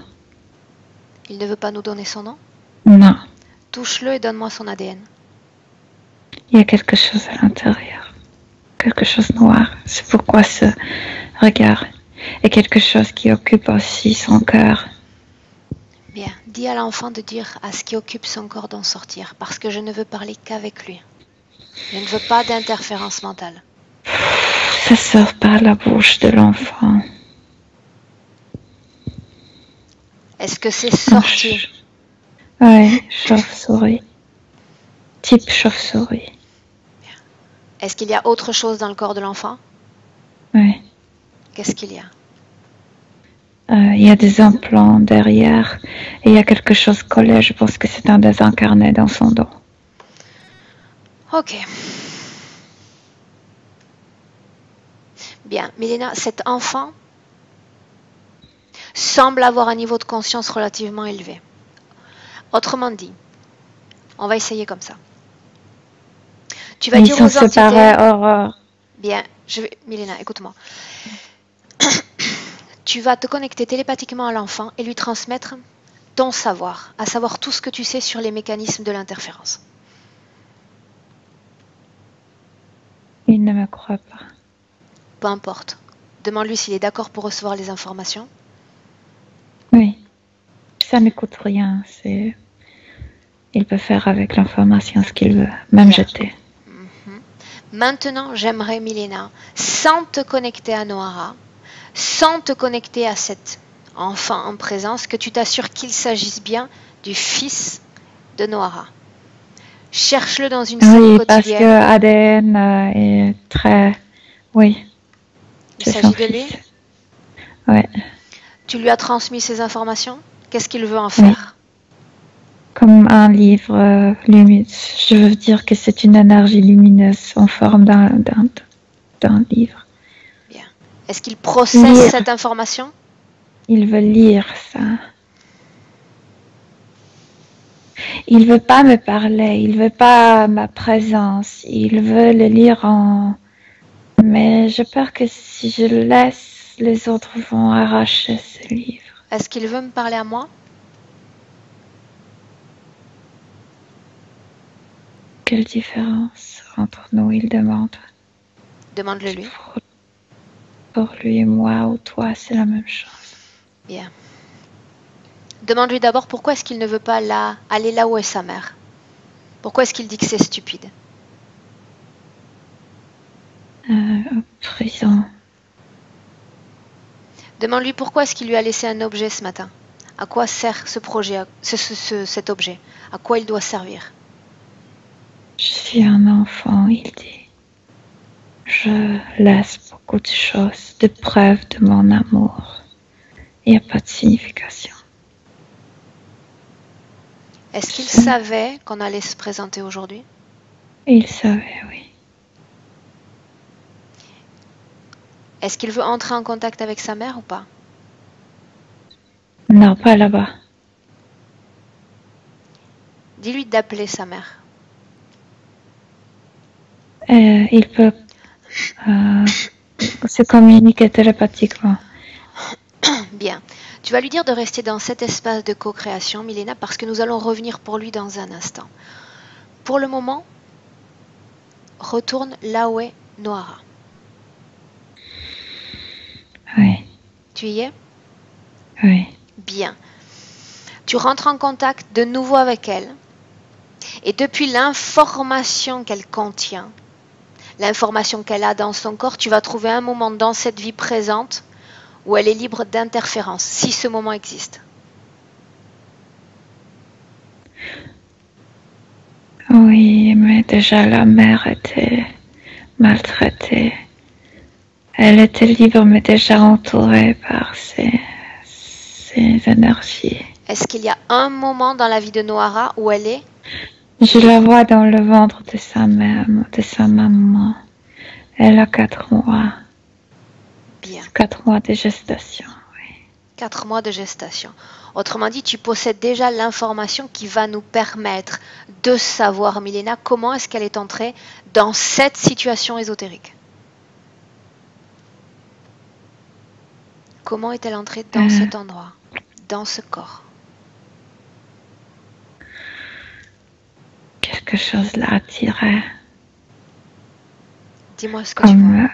[SPEAKER 1] Il ne veut pas nous donner son nom?
[SPEAKER 2] Non.
[SPEAKER 1] Touche-le et donne-moi son ADN.
[SPEAKER 2] Il y a quelque chose à l'intérieur. Quelque chose de noir. C'est pourquoi ce regard est quelque chose qui occupe aussi son cœur.
[SPEAKER 1] Bien, dis à l'enfant de dire à ce qui occupe son corps d'en sortir, parce que je ne veux parler qu'avec lui. Je ne veux pas d'interférence mentale.
[SPEAKER 2] Ça sort par la bouche de l'enfant.
[SPEAKER 1] Est-ce que c'est sorti?
[SPEAKER 2] Oui, chauve-souris. Type chauve-souris.
[SPEAKER 1] Est-ce qu'il y a autre chose dans le corps de l'enfant?
[SPEAKER 2] Oui.
[SPEAKER 1] Qu'est-ce qu'il y a?
[SPEAKER 2] Il y a des implants derrière et il y a quelque chose collé. Je pense que c'est un désincarné dans son dos.
[SPEAKER 1] Ok. Bien, Milena, cet enfant semble avoir un niveau de conscience relativement élevé. Autrement dit, on va essayer comme ça. Tu vas
[SPEAKER 2] Ils
[SPEAKER 1] dire
[SPEAKER 2] sont
[SPEAKER 1] aux entités...
[SPEAKER 2] séparés, Aurore.
[SPEAKER 1] Bien, Milena, écoute-moi. Tu vas te connecter télépathiquement à l'enfant et lui transmettre ton savoir, à savoir tout ce que tu sais sur les mécanismes de l'interférence.
[SPEAKER 2] Il ne me croit pas.
[SPEAKER 1] Peu importe. Demande-lui s'il est d'accord pour recevoir les informations.
[SPEAKER 2] Oui. Ça ne coûte rien. Il peut faire avec l'information ce qu'il veut, même
[SPEAKER 1] Bien.
[SPEAKER 2] jeter.
[SPEAKER 1] Maintenant, j'aimerais, Milena, sans te connecter à Noara, sans te connecter à cet enfant en présence, que tu t'assures qu'il s'agisse bien du fils de Noara. Cherche-le dans une scène
[SPEAKER 2] Oui, parce que
[SPEAKER 1] quotidienne.
[SPEAKER 2] ADN est très... Oui.
[SPEAKER 1] Il
[SPEAKER 2] C'est
[SPEAKER 1] s'agit
[SPEAKER 2] son
[SPEAKER 1] de lui.
[SPEAKER 2] fils. Ouais.
[SPEAKER 1] Tu lui as transmis ces informations? Qu'est-ce qu'il veut en faire?
[SPEAKER 2] Comme un livre lumineux. Je veux dire que c'est une énergie lumineuse en forme d'un livre.
[SPEAKER 1] Bien. Est-ce qu'il processe
[SPEAKER 2] Lire.
[SPEAKER 1] cette information?
[SPEAKER 2] Il veut lire ça. Il veut pas me parler, il veut pas ma présence, il veut le lire en... Mais j'ai peur que si je le laisse, les autres vont arracher ce livre.
[SPEAKER 1] Est-ce qu'il veut me parler à moi?
[SPEAKER 2] Quelle différence entre nous, il demande.
[SPEAKER 1] Demande-le lui.
[SPEAKER 2] Pour lui et moi ou toi, c'est la même chose.
[SPEAKER 1] Bien. Demande-lui d'abord pourquoi est-ce qu'il ne veut pas aller là où est sa mère. Pourquoi est-ce qu'il dit que c'est stupide?
[SPEAKER 2] Prison.
[SPEAKER 1] Demande-lui pourquoi est-ce qu'il lui a laissé un objet ce matin. À quoi sert ce projet, cet objet? À quoi il doit servir?
[SPEAKER 2] Je suis un enfant, il dit. Je laisse beaucoup de choses, de preuves de mon amour. Il n'y a pas de signification.
[SPEAKER 1] Est-ce qu'il savait qu'on allait se présenter aujourd'hui?
[SPEAKER 2] Il savait, oui.
[SPEAKER 1] Est-ce qu'il veut entrer en contact avec sa mère ou pas?
[SPEAKER 2] Non, pas là-bas.
[SPEAKER 1] Dis-lui d'appeler sa mère.
[SPEAKER 2] Il peut se communiquer télépathiquement.
[SPEAKER 1] Bien. Tu vas lui dire de rester dans cet espace de co-création, Milena, parce que nous allons revenir pour lui dans un instant. Pour le moment, retourne là où est Noara.
[SPEAKER 2] Oui.
[SPEAKER 1] Tu y es?
[SPEAKER 2] Oui.
[SPEAKER 1] Bien. Tu rentres en contact de nouveau avec elle. Et depuis l'information qu'elle contient, l'information qu'elle a dans son corps, tu vas trouver un moment dans cette vie présente où elle est libre d'interférence, si ce moment existe.
[SPEAKER 2] Oui, mais déjà la mère était maltraitée. Elle était libre, mais déjà entourée par ces énergies.
[SPEAKER 1] Est-ce qu'il y a un moment dans la vie de Noara où elle est?
[SPEAKER 2] Je la vois dans le ventre de sa mère, de sa maman. Elle a 4 mois.
[SPEAKER 1] Bien.
[SPEAKER 2] 4 mois de gestation, oui.
[SPEAKER 1] 4 mois de gestation. Autrement dit, tu possèdes déjà l'information qui va nous permettre de savoir, Milena, comment est-ce qu'elle est entrée dans cette situation ésotérique. Comment est-elle entrée dans cet endroit, dans ce corps?
[SPEAKER 2] Quelque chose l'a attirée.
[SPEAKER 1] Dis-moi ce que tu vois.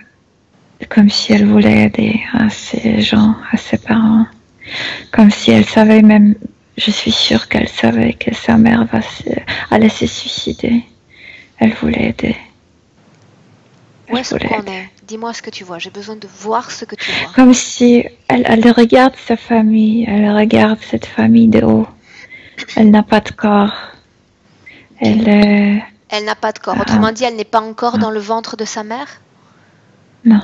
[SPEAKER 2] Comme si elle voulait aider à ces gens, à ses parents. Comme si elle savait même, je suis sûre qu'elle savait que sa mère allait se suicider. Elle voulait aider.
[SPEAKER 1] Où est-ce qu'on est? Dis-moi ce que tu vois. J'ai besoin de voir ce que tu vois.
[SPEAKER 2] Comme si elle regarde sa famille, elle regarde cette famille de haut. Elle n'a pas de corps. Elle
[SPEAKER 1] n'a pas de corps. Autrement dit, elle n'est pas encore dans le ventre de sa mère?
[SPEAKER 2] Non.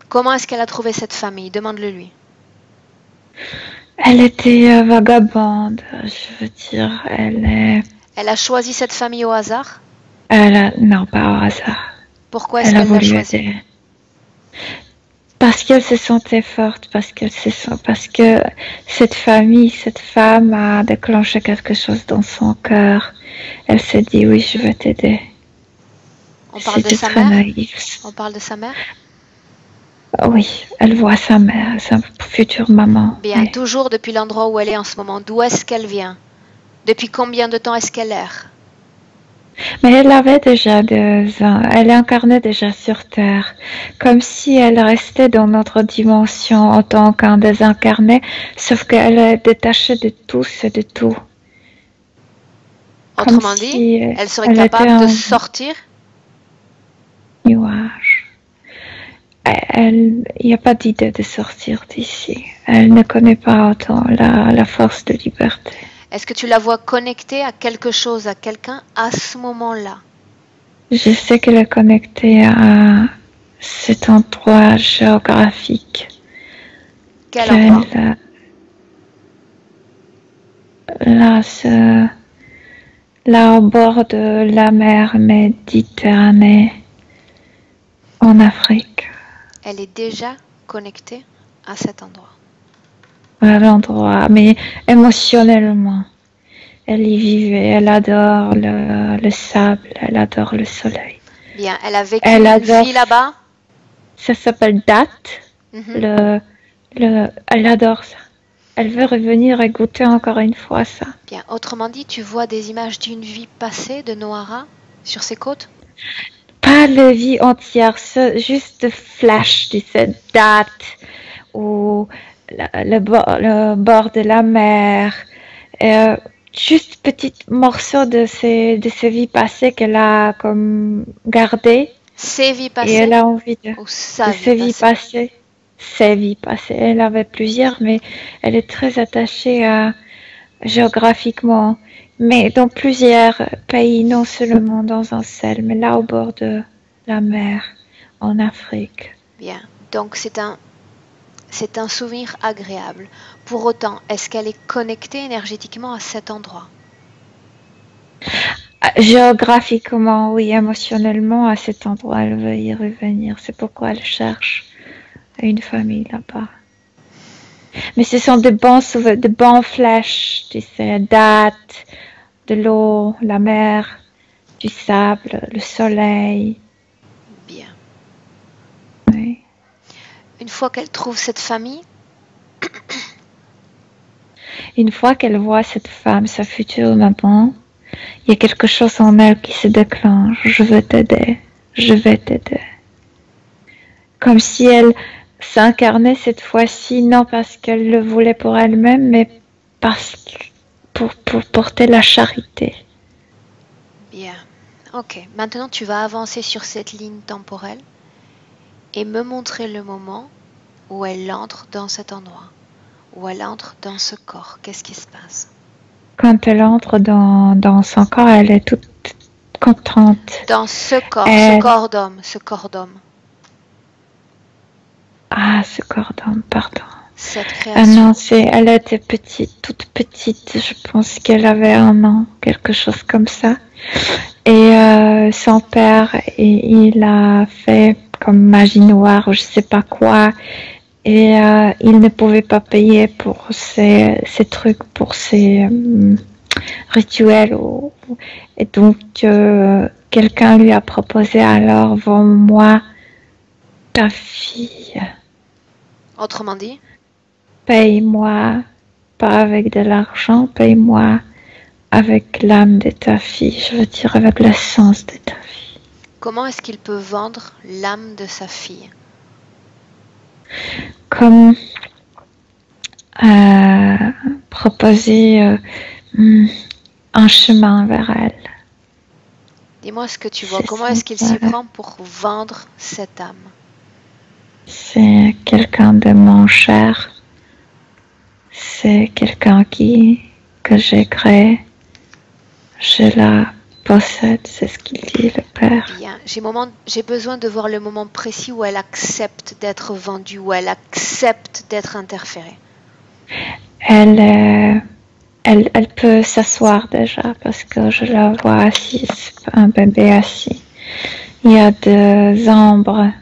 [SPEAKER 1] Comment est-ce qu'elle a trouvé cette famille? Demande-le lui.
[SPEAKER 2] Elle était vagabonde, je veux dire.
[SPEAKER 1] Elle a choisi cette famille au hasard?
[SPEAKER 2] Non, pas au hasard.
[SPEAKER 1] Pourquoi est-ce
[SPEAKER 2] Elle a
[SPEAKER 1] qu'elle l'a
[SPEAKER 2] voulu
[SPEAKER 1] choisi?
[SPEAKER 2] aider. Parce qu'elle se sentait forte, parce que cette famille, cette femme a déclenché quelque chose dans son cœur. Elle s'est dit, oui, je vais t'aider.
[SPEAKER 1] On parle de
[SPEAKER 2] C'était
[SPEAKER 1] sa
[SPEAKER 2] très
[SPEAKER 1] mère?
[SPEAKER 2] naïf.
[SPEAKER 1] On parle de sa mère?
[SPEAKER 2] Oui, elle voit sa mère, sa future maman.
[SPEAKER 1] Bien,
[SPEAKER 2] Oui.
[SPEAKER 1] toujours depuis l'endroit où elle est en ce moment. D'où est-ce qu'elle vient? Depuis combien de temps est-ce qu'elle erre?
[SPEAKER 2] Mais elle avait déjà 2 ans, elle incarnait déjà sur Terre, comme si elle restait dans notre dimension en tant qu'un désincarné, sauf qu'elle est détachée de tous et de tout. Comme
[SPEAKER 1] Autrement dit,
[SPEAKER 2] si
[SPEAKER 1] elle serait
[SPEAKER 2] elle était
[SPEAKER 1] capable de
[SPEAKER 2] un
[SPEAKER 1] sortir?
[SPEAKER 2] nuage. Il n'y a pas d'idée de sortir d'ici. Elle ne connaît pas autant la force de liberté.
[SPEAKER 1] Est-ce que tu la vois connectée à quelque chose, à quelqu'un à ce moment-là?
[SPEAKER 2] Je sais qu'elle est connectée à cet endroit géographique.
[SPEAKER 1] Quel endroit?
[SPEAKER 2] Là, au bord de la mer Méditerranée, en Afrique,
[SPEAKER 1] Elle est déjà connectée à cet endroit.
[SPEAKER 2] à l'endroit, mais émotionnellement. Elle y vivait, elle adore le sable, elle adore le soleil.
[SPEAKER 1] Bien, elle a vécu
[SPEAKER 2] Elle
[SPEAKER 1] une
[SPEAKER 2] adore,
[SPEAKER 1] vie là-bas?
[SPEAKER 2] ça s'appelle date.
[SPEAKER 1] Mhm.
[SPEAKER 2] Elle adore ça. Elle veut revenir et goûter encore une fois ça.
[SPEAKER 1] Bien, autrement dit, tu vois des images d'une vie passée de Noara sur ces côtes?
[SPEAKER 2] Pas la vie entière, juste flash, tu sais, date, ou le bord de la mer, juste petit morceau de ses vies passées qu'elle a comme gardé,
[SPEAKER 1] Ses vies
[SPEAKER 2] et
[SPEAKER 1] passées
[SPEAKER 2] elle a envie
[SPEAKER 1] ou sa
[SPEAKER 2] de
[SPEAKER 1] vie
[SPEAKER 2] ses vies
[SPEAKER 1] passée?
[SPEAKER 2] passées, ses vies passées. Elle avait plusieurs, mais elle est très attachée géographiquement, mais dans plusieurs pays, non seulement dans un seul, mais là au bord de la mer, en Afrique.
[SPEAKER 1] Bien, donc c'est un souvenir agréable. Pour autant, est-ce qu'elle est connectée énergétiquement à cet endroit?
[SPEAKER 2] Géographiquement, oui, émotionnellement, à cet endroit, elle veut y revenir. C'est pourquoi elle cherche une famille là-bas. Mais ce sont de bons flashs, tu sais, dates, de l'eau, la mer, du sable, le soleil.
[SPEAKER 1] Bien.
[SPEAKER 2] Oui.
[SPEAKER 1] Une fois qu'elle trouve cette famille,
[SPEAKER 2] Une fois qu'elle voit cette femme, sa future maman, il y a quelque chose en elle qui se déclenche. Je veux t'aider. Je vais t'aider. Comme si elle s'incarnait cette fois-ci, non parce qu'elle le voulait pour elle-même, mais pour porter la charité.
[SPEAKER 1] bien. Ok, maintenant tu vas avancer sur cette ligne temporelle et me montrer le moment où elle entre dans cet endroit, où elle entre dans ce corps. Qu'est-ce qui se passe?
[SPEAKER 2] Quand elle entre dans son corps, elle est toute contente.
[SPEAKER 1] Dans ce corps d'homme, ce corps d'homme.
[SPEAKER 2] Ah, ce corps d'homme, pardon.
[SPEAKER 1] Cette
[SPEAKER 2] Ah
[SPEAKER 1] création.
[SPEAKER 2] non, elle était petite, toute petite. Je pense qu'elle avait 1 an, quelque chose comme ça. Et son père, il a fait comme magie noire ou je sais pas quoi. Et il ne pouvait pas payer pour ces trucs, pour ces rituels. Et donc, quelqu'un lui a proposé alors, vends-moi ta fille.
[SPEAKER 1] Autrement dit,
[SPEAKER 2] Paye-moi, pas avec de l'argent, paye-moi avec l'âme de ta fille, je veux dire avec l'essence de ta fille.
[SPEAKER 1] comment est-ce qu'il peut vendre l'âme de sa fille?
[SPEAKER 2] Comme proposer un chemin vers elle.
[SPEAKER 1] Dis-moi ce que tu vois.
[SPEAKER 2] C'est
[SPEAKER 1] Comment
[SPEAKER 2] ça,
[SPEAKER 1] est-ce qu'il s'y prend pour vendre cette âme?
[SPEAKER 2] C'est quelqu'un de mon cher. C'est quelqu'un que j'ai créé. Je la possède, c'est ce qu'il dit, le père.
[SPEAKER 1] Bien, j'ai besoin de voir le moment précis où elle accepte d'être vendue, où elle accepte d'être interférée.
[SPEAKER 2] Elle, elle peut s'asseoir déjà parce que je la vois assise, un bébé assis. Il y a des ombres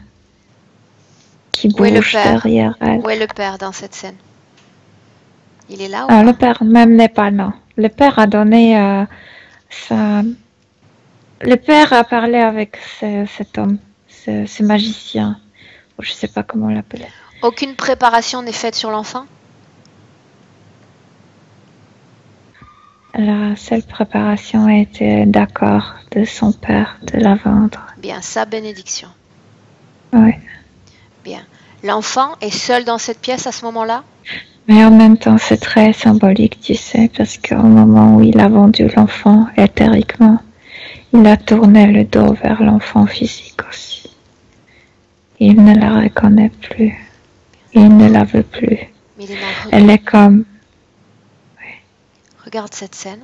[SPEAKER 2] qui
[SPEAKER 1] Où est le
[SPEAKER 2] bougent
[SPEAKER 1] père?
[SPEAKER 2] derrière elle.
[SPEAKER 1] Où est le père dans cette scène? Il est là ou
[SPEAKER 2] Ah, le
[SPEAKER 1] pas?
[SPEAKER 2] père même n'est pas là. Le père a donné sa... Le père a parlé avec cet homme, ce magicien, ou je sais pas comment l'appeler.
[SPEAKER 1] Aucune préparation n'est faite sur l'enfant?
[SPEAKER 2] La seule préparation était d'accord de son père de la vendre.
[SPEAKER 1] Bien, sa bénédiction.
[SPEAKER 2] Oui.
[SPEAKER 1] Bien. L'enfant est seul dans cette pièce à ce moment-là?
[SPEAKER 2] Mais en même temps, c'est très symbolique, tu sais, parce qu'au moment où il a vendu l'enfant éthériquement, il a tourné le dos vers l'enfant physique aussi. Il ne la reconnaît plus. Il ne la veut plus.
[SPEAKER 1] Milena,
[SPEAKER 2] Elle est comme...
[SPEAKER 1] regarde cette scène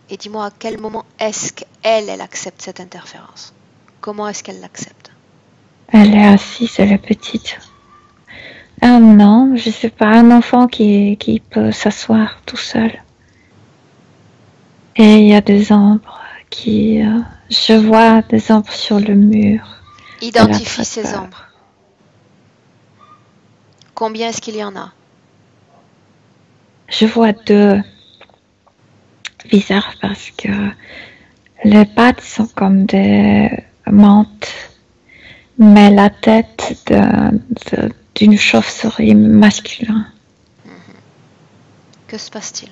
[SPEAKER 1] et dis-moi à quel moment est-ce qu'elle accepte cette interférence? Comment est-ce qu'elle l'accepte?
[SPEAKER 2] Elle est assise, elle est petite. Non, je sais pas, un enfant qui peut s'asseoir tout seul. Et il y a des ombres qui... je vois des ombres sur le mur.
[SPEAKER 1] Identifie ces ombres. Combien est-ce qu'il y en a?
[SPEAKER 2] Je vois deux. Bizarre parce que les pattes sont comme des mantes, mais la tête d'une chauve-souris masculine.
[SPEAKER 1] Que se passe-t-il?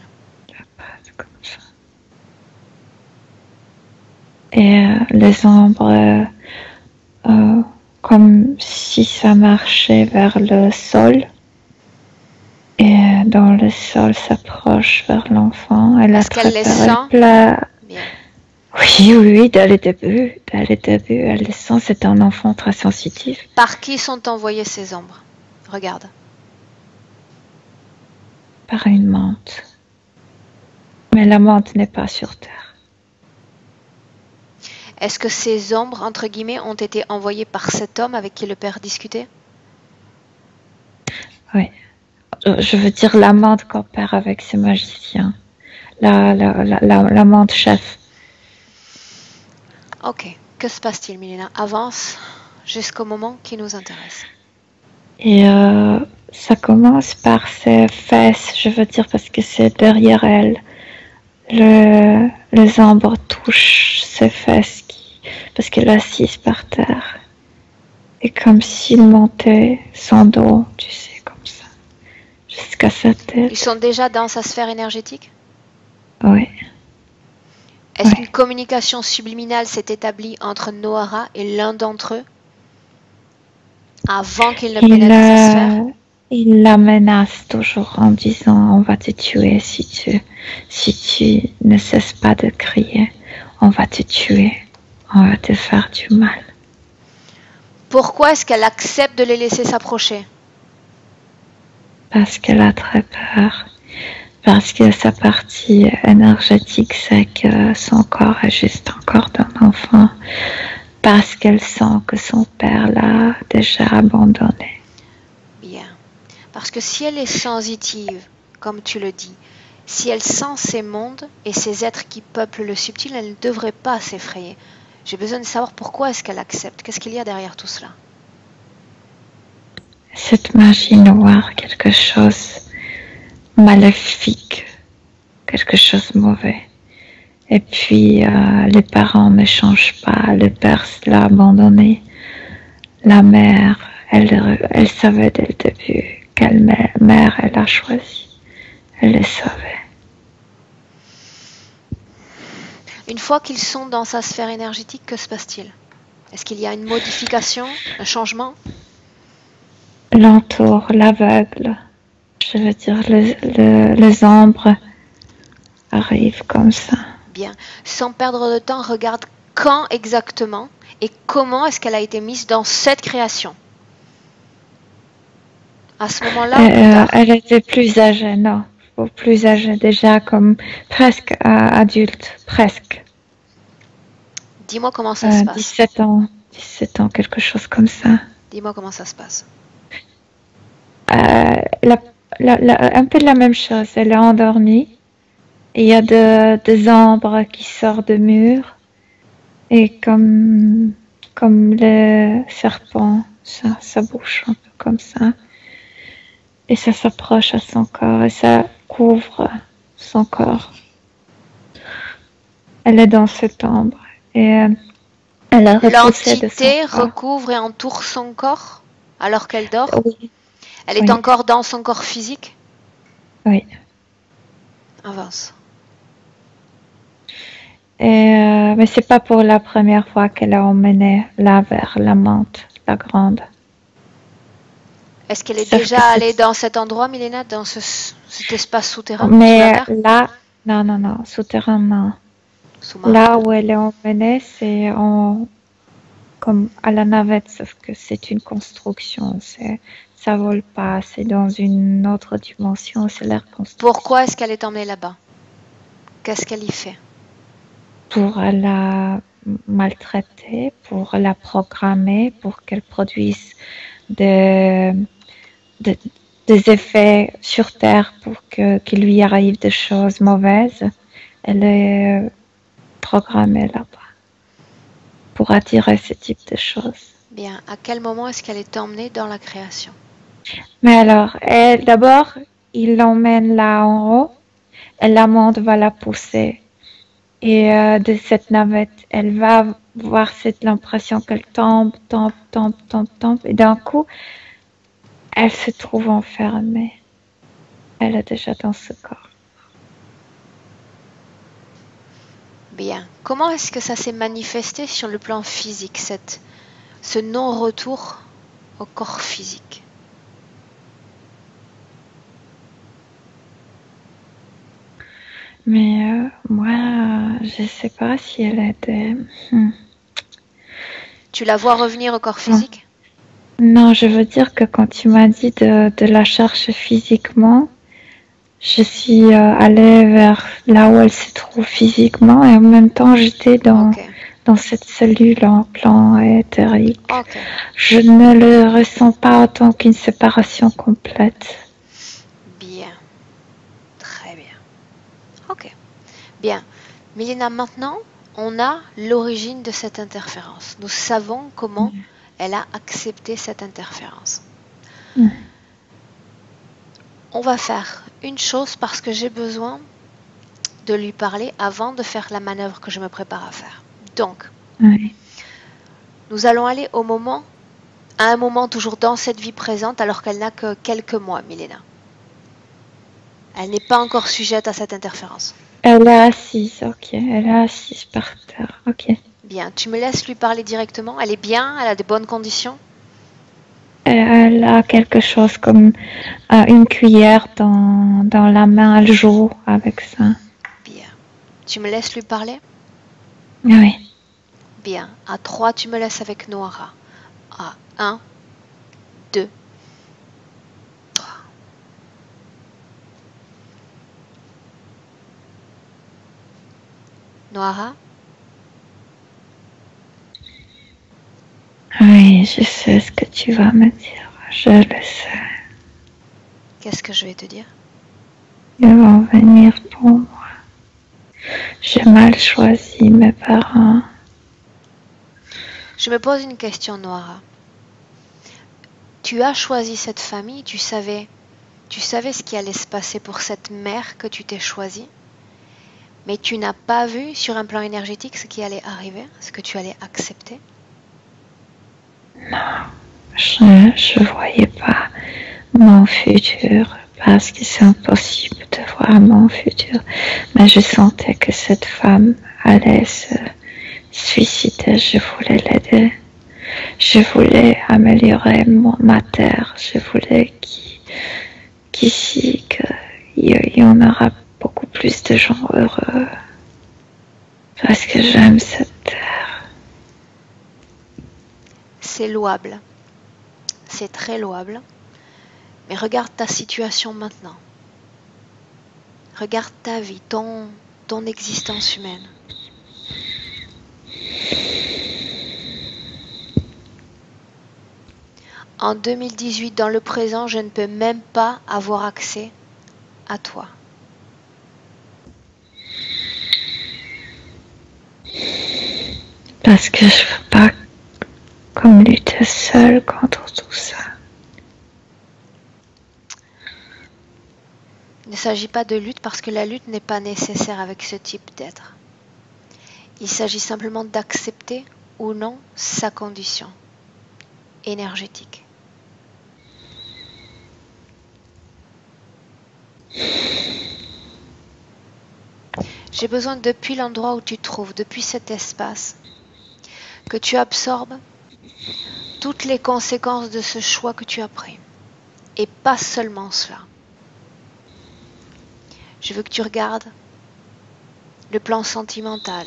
[SPEAKER 2] La patte comme ça. Et les ombres, comme si ça marchait vers le sol. Et dans le sol s'approche vers l'enfant.
[SPEAKER 1] Est-ce qu'elle les sent?
[SPEAKER 2] Bien.
[SPEAKER 1] Oui,
[SPEAKER 2] oui, dès le début, elle les sent. C'est un enfant très sensitif.
[SPEAKER 1] Par qui sont envoyées ces ombres? Regarde.
[SPEAKER 2] Par une menthe. Mais la menthe n'est pas sur Terre.
[SPEAKER 1] Est-ce que ces ombres, entre guillemets, ont été envoyées par cet homme avec qui le père discutait?
[SPEAKER 2] Oui. Je veux dire la menthe qu'opère avec ce magicien. La menthe chef.
[SPEAKER 1] Ok. Que se passe-t-il, Milena? Avance jusqu'au moment qui nous intéresse.
[SPEAKER 2] Et ça commence par ses fesses, je veux dire, parce que c'est derrière elle. Les ombres touchent ses fesses parce qu'elle est assise par terre. Et comme s'il montait son dos, tu sais, comme ça, jusqu'à sa tête.
[SPEAKER 1] Ils sont déjà dans sa sphère énergétique?
[SPEAKER 2] Oui.
[SPEAKER 1] Est-ce qu'une communication subliminale s'est établie entre Nohara et l'un d'entre eux avant qu'il ne pénètre sa sphère?
[SPEAKER 2] Il la menace toujours en disant on va te tuer si tu ne cesses pas de crier. On va te tuer. On va te faire du mal.
[SPEAKER 1] Pourquoi est-ce qu'elle accepte de les laisser s'approcher?
[SPEAKER 2] Parce qu'elle a très peur. Parce que sa partie énergétique sait que son corps est juste un corps d'un enfant. Parce qu'elle sent que son père l'a déjà abandonnée.
[SPEAKER 1] Bien. Parce que si elle est sensitive, comme tu le dis, si elle sent ces mondes et ces êtres qui peuplent le subtil, elle ne devrait pas s'effrayer. J'ai besoin de savoir pourquoi est-ce qu'elle accepte. Qu'est-ce qu'il y a derrière tout cela?
[SPEAKER 2] Cette magie noire, quelque chose maléfique, quelque chose de mauvais. Et puis les parents ne changent pas, le père l'a abandonné. La mère, elle savait dès le début quelle mère elle a choisi. Elle le savait.
[SPEAKER 1] Une fois qu'ils sont dans sa sphère énergétique, que se passe-t-il? Est-ce qu'il y a une modification, un changement?
[SPEAKER 2] L'entour, l'aveugle, je veux dire les ombres arrivent comme ça.
[SPEAKER 1] Bien. Sans perdre de temps, regarde quand exactement et comment est-ce qu'elle a été mise dans cette création. À ce moment-là,
[SPEAKER 2] elle était plus âgée, non. Plus âgée déjà, comme presque adulte, presque.
[SPEAKER 1] Dis-moi comment ça se passe.
[SPEAKER 2] 17 ans, quelque chose comme ça.
[SPEAKER 1] Dis-moi comment ça se passe.
[SPEAKER 2] un peu la même chose. Elle est endormie. Il y a des ombres qui sortent de murs. Et comme le serpent, ça bouge un peu comme ça. Et ça s'approche à son corps et ça couvre son corps. Elle est dans cette ombre et elle a repoussé de son
[SPEAKER 1] L'entité
[SPEAKER 2] corps.
[SPEAKER 1] recouvre et entoure son corps alors qu'elle dort.
[SPEAKER 2] Oui,
[SPEAKER 1] Elle est
[SPEAKER 2] oui.
[SPEAKER 1] encore dans son corps physique.
[SPEAKER 2] oui.
[SPEAKER 1] Avance.
[SPEAKER 2] Mais c'est pas pour la première fois qu'elle a emmené là vers la menthe, la grande.
[SPEAKER 1] Est-ce qu'elle est
[SPEAKER 2] Sauf
[SPEAKER 1] déjà
[SPEAKER 2] que c'est-
[SPEAKER 1] allée dans cet endroit, Milena, dans cet espace souterrain, sous la
[SPEAKER 2] Mais
[SPEAKER 1] mer,
[SPEAKER 2] là, non, souterrain, non.
[SPEAKER 1] sous-marin?
[SPEAKER 2] Là où elle est emmenée, c'est comme à la navette, sauf que c'est une construction. Ça vole pas, c'est dans une autre dimension, c'est l'air construction.
[SPEAKER 1] Pourquoi est-ce qu'elle est emmenée là-bas? Qu'est-ce qu'elle y fait?
[SPEAKER 2] Pour la maltraiter, pour la programmer, pour qu'elle produise des effets sur Terre pour qu'il lui arrive des choses mauvaises. Elle est programmée là-bas pour attirer ce type de choses.
[SPEAKER 1] Bien, à quel moment est-ce qu'elle est emmenée dans la création?
[SPEAKER 2] Mais alors, d'abord, il l'emmène là en haut et la menthe va la pousser. Et de cette navette, elle va avoir l'impression qu'elle tombe. Et d'un coup, elle se trouve enfermée. Elle est déjà dans ce corps.
[SPEAKER 1] Bien. Comment est-ce que ça s'est manifesté sur le plan physique, ce non-retour au corps physique?
[SPEAKER 2] Mais moi, je sais pas si elle était...
[SPEAKER 1] Tu la vois revenir au corps physique?
[SPEAKER 2] Non, je veux dire que quand tu m'as dit de la chercher physiquement, je suis allée vers là où elle se trouve physiquement et en même temps j'étais dans cette cellule en plan éthérique.
[SPEAKER 1] Ok.
[SPEAKER 2] Je ne le ressens pas autant qu'une séparation complète.
[SPEAKER 1] Bien. Très bien. Ok. Bien. Milena, maintenant, on a l'origine de cette interférence. Nous savons comment elle a accepté cette interférence. On va faire une chose parce que j'ai besoin de lui parler avant de faire la manœuvre que je me prépare à faire. Donc, nous allons aller à un moment toujours dans cette vie présente alors qu'elle n'a que quelques mois, Milena. Elle n'est pas encore sujette à cette interférence.
[SPEAKER 2] Elle est assise, ok. Elle est assise par terre, ok.
[SPEAKER 1] Bien, tu me laisses lui parler directement. Elle est bien, elle a de bonnes conditions.
[SPEAKER 2] Elle a quelque chose comme une cuillère dans la main, elle joue avec ça.
[SPEAKER 1] Bien. Tu me laisses lui parler?
[SPEAKER 2] Oui.
[SPEAKER 1] Bien. À 3, tu me laisses avec Noara. À 1, 2, 3. Noara?
[SPEAKER 2] Oui, je sais ce que tu vas me dire. Je le sais.
[SPEAKER 1] Qu'est-ce que je vais te dire?
[SPEAKER 2] Ils vont venir pour moi. J'ai mal choisi mes parents.
[SPEAKER 1] Je me pose une question, Noara. Tu as choisi cette famille, tu savais ce qui allait se passer pour cette mère que tu t'es choisie, mais tu n'as pas vu sur un plan énergétique ce qui allait arriver, ce que tu allais accepter?
[SPEAKER 2] Non, je voyais pas mon futur parce que c'est impossible de voir mon futur. Mais je sentais que cette femme allait se suicider. Je voulais l'aider. Je voulais améliorer ma terre. Je voulais qu'ici, qu'il y en aura beaucoup plus de gens heureux. Parce que j'aime cette terre.
[SPEAKER 1] C'est louable. C'est très louable. Mais regarde ta situation maintenant. Regarde ta vie, ton existence humaine. En 2018, dans le présent, je ne peux même pas avoir accès à toi.
[SPEAKER 2] Parce que je veux pas comme lutter seule contre tout ça.
[SPEAKER 1] Il ne s'agit pas de lutte parce que la lutte n'est pas nécessaire avec ce type d'être. Il s'agit simplement d'accepter ou non sa condition énergétique. J'ai besoin depuis l'endroit où tu te trouves, depuis cet espace, que tu absorbes toutes les conséquences de ce choix que tu as pris. Et pas seulement cela. Je veux que tu regardes le plan sentimental,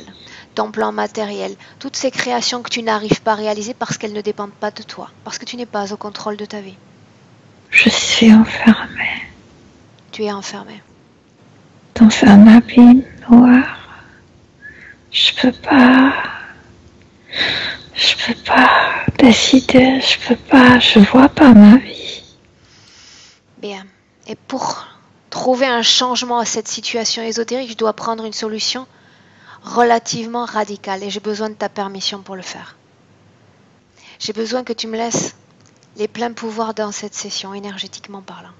[SPEAKER 1] ton plan matériel, toutes ces créations que tu n'arrives pas à réaliser parce qu'elles ne dépendent pas de toi, parce que tu n'es pas au contrôle de ta vie.
[SPEAKER 2] Je suis enfermée.
[SPEAKER 1] Tu es enfermé.
[SPEAKER 2] Dans un abîme noir. Je peux pas décider, je vois pas ma vie.
[SPEAKER 1] Bien. Et pour trouver un changement à cette situation ésotérique, je dois prendre une solution relativement radicale et j'ai besoin de ta permission pour le faire. J'ai besoin que tu me laisses les pleins pouvoirs dans cette session, énergétiquement parlant.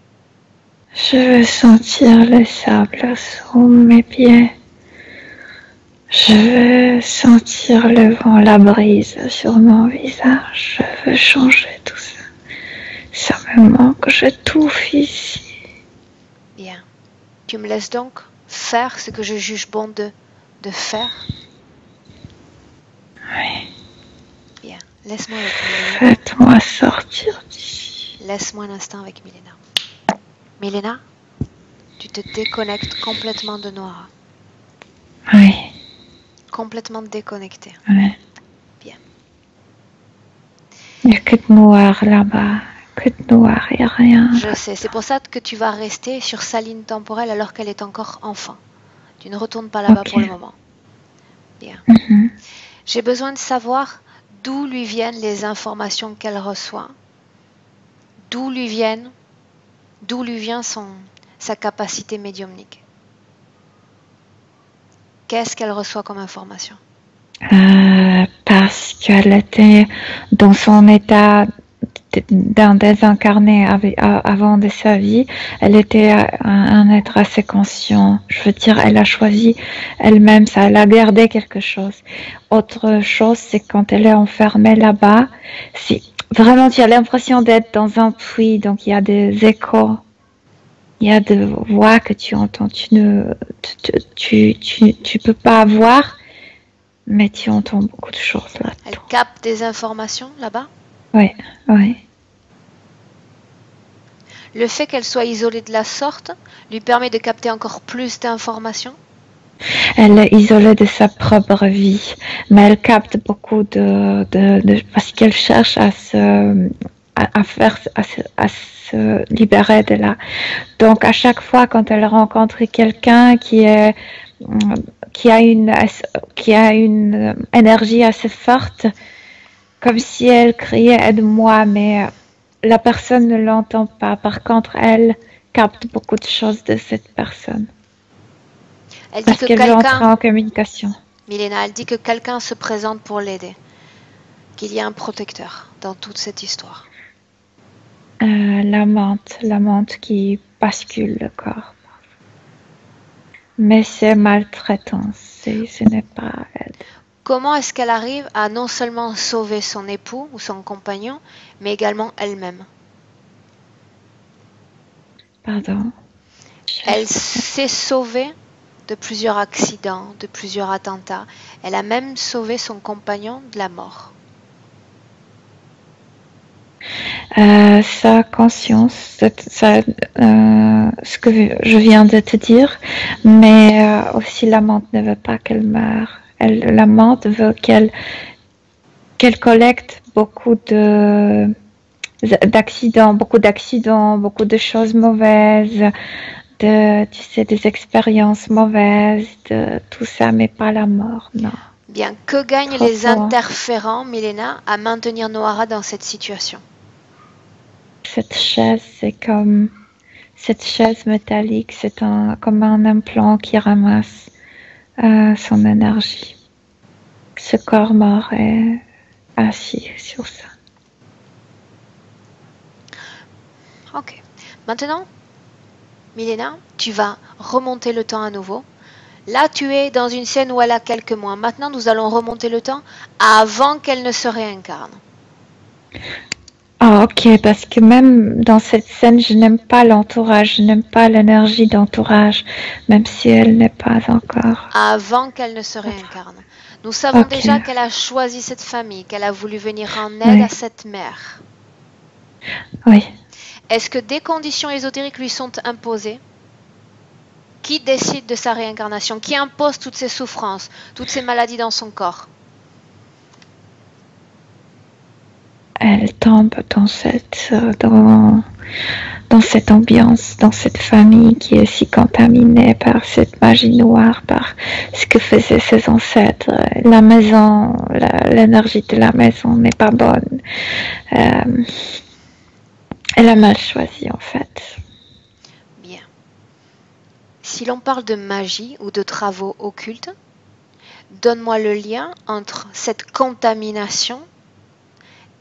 [SPEAKER 2] Je veux sentir le sable sous mes pieds. Je veux sentir le vent, la brise sur mon visage. Je veux changer tout ça. Ça me manque, j'étouffe ici.
[SPEAKER 1] Bien. Tu me laisses donc faire ce que je juge bon de faire?
[SPEAKER 2] Oui.
[SPEAKER 1] Bien. Laisse-moi avec Milena.
[SPEAKER 2] Faites-moi sortir d'ici.
[SPEAKER 1] Laisse-moi un instant avec Milena. Milena, tu te déconnectes complètement de Noara.
[SPEAKER 2] Oui.
[SPEAKER 1] Complètement déconnectée.
[SPEAKER 2] Oui.
[SPEAKER 1] Bien.
[SPEAKER 2] Il n'y a que de noir là-bas. Que de noir, il n'y a rien.
[SPEAKER 1] Je sais, c'est pour ça que tu vas rester sur sa ligne temporelle alors qu'elle est encore enfant. Tu ne retournes pas là-bas pour le moment. Bien. J'ai besoin de savoir d'où lui viennent les informations qu'elle reçoit. D'où lui vient sa capacité médiumnique. Qu'est-ce qu'elle reçoit comme information?
[SPEAKER 2] Parce qu'elle était dans son état d'un désincarné avant de sa vie, elle était un être assez conscient. Je veux dire, elle a choisi elle-même ça, elle a gardé quelque chose. Autre chose, c'est quand elle est enfermée là-bas, vraiment tu as l'impression d'être dans un puits, donc il y a des échos, il y a des voix que tu entends, tu peux pas voir, mais tu entends beaucoup de choses là.
[SPEAKER 1] Elle capte des informations là-bas?
[SPEAKER 2] Oui, oui.
[SPEAKER 1] Le fait qu'elle soit isolée de la sorte lui permet de capter encore plus d'informations?
[SPEAKER 2] Elle est isolée de sa propre vie, mais elle capte beaucoup parce qu'elle cherche à se libérer de là. Donc à chaque fois quand elle rencontre quelqu'un qui a une énergie assez forte, comme si elle criait aide-moi, mais la personne ne l'entend pas. Par contre, elle capte beaucoup de choses de cette personne.
[SPEAKER 1] Elle dit
[SPEAKER 2] parce qu'elle veut entrer en communication.
[SPEAKER 1] Milena, elle dit que quelqu'un se présente pour l'aider. Qu'il y a un protecteur dans toute cette histoire.
[SPEAKER 2] L'amante qui bascule le corps. Mais c'est maltraitant, ce n'est pas elle.
[SPEAKER 1] Comment est-ce qu'elle arrive à non seulement sauver son époux ou son compagnon, mais également elle-même?
[SPEAKER 2] Pardon.
[SPEAKER 1] Elle s'est sauvée de plusieurs accidents, de plusieurs attentats. Elle a même sauvé son compagnon de la mort.
[SPEAKER 2] Sa conscience, ce que je viens de te dire, mais aussi l'amante ne veut pas qu'elle meure. L'amante veut qu'elle collecte beaucoup d'accidents, beaucoup de choses mauvaises, des expériences mauvaises, de tout ça, mais pas la mort, non.
[SPEAKER 1] Bien, que gagnent les interférents, Milena, à maintenir Noara dans cette situation?
[SPEAKER 2] cette chaise, c'est comme cette chaise métallique, c'est comme un implant qui ramasse son énergie. Ce corps mort est assis sur ça.
[SPEAKER 1] Ok. Maintenant, Milena, tu vas remonter le temps à nouveau. Là, tu es dans une scène où elle a quelques mois. Maintenant, nous allons remonter le temps avant qu'elle ne se réincarne.
[SPEAKER 2] Ah, ok, parce que même dans cette scène, je n'aime pas l'entourage, je n'aime pas l'énergie d'entourage, même si elle n'est pas encore.
[SPEAKER 1] Avant qu'elle ne se réincarne. Nous savons déjà qu'elle a choisi cette famille, qu'elle a voulu venir en aide à cette mère.
[SPEAKER 2] Oui.
[SPEAKER 1] Est-ce que des conditions ésotériques lui sont imposées? Qui décide de sa réincarnation? Qui impose toutes ces souffrances, toutes ces maladies dans son corps?
[SPEAKER 2] Elle tombe dans cette ambiance, dans cette famille qui est si contaminée par cette magie noire, par ce que faisaient ses ancêtres. La maison, l'énergie de la maison n'est pas bonne. Elle a mal choisi en fait.
[SPEAKER 1] Bien. Si l'on parle de magie ou de travaux occultes, donne-moi le lien entre cette contamination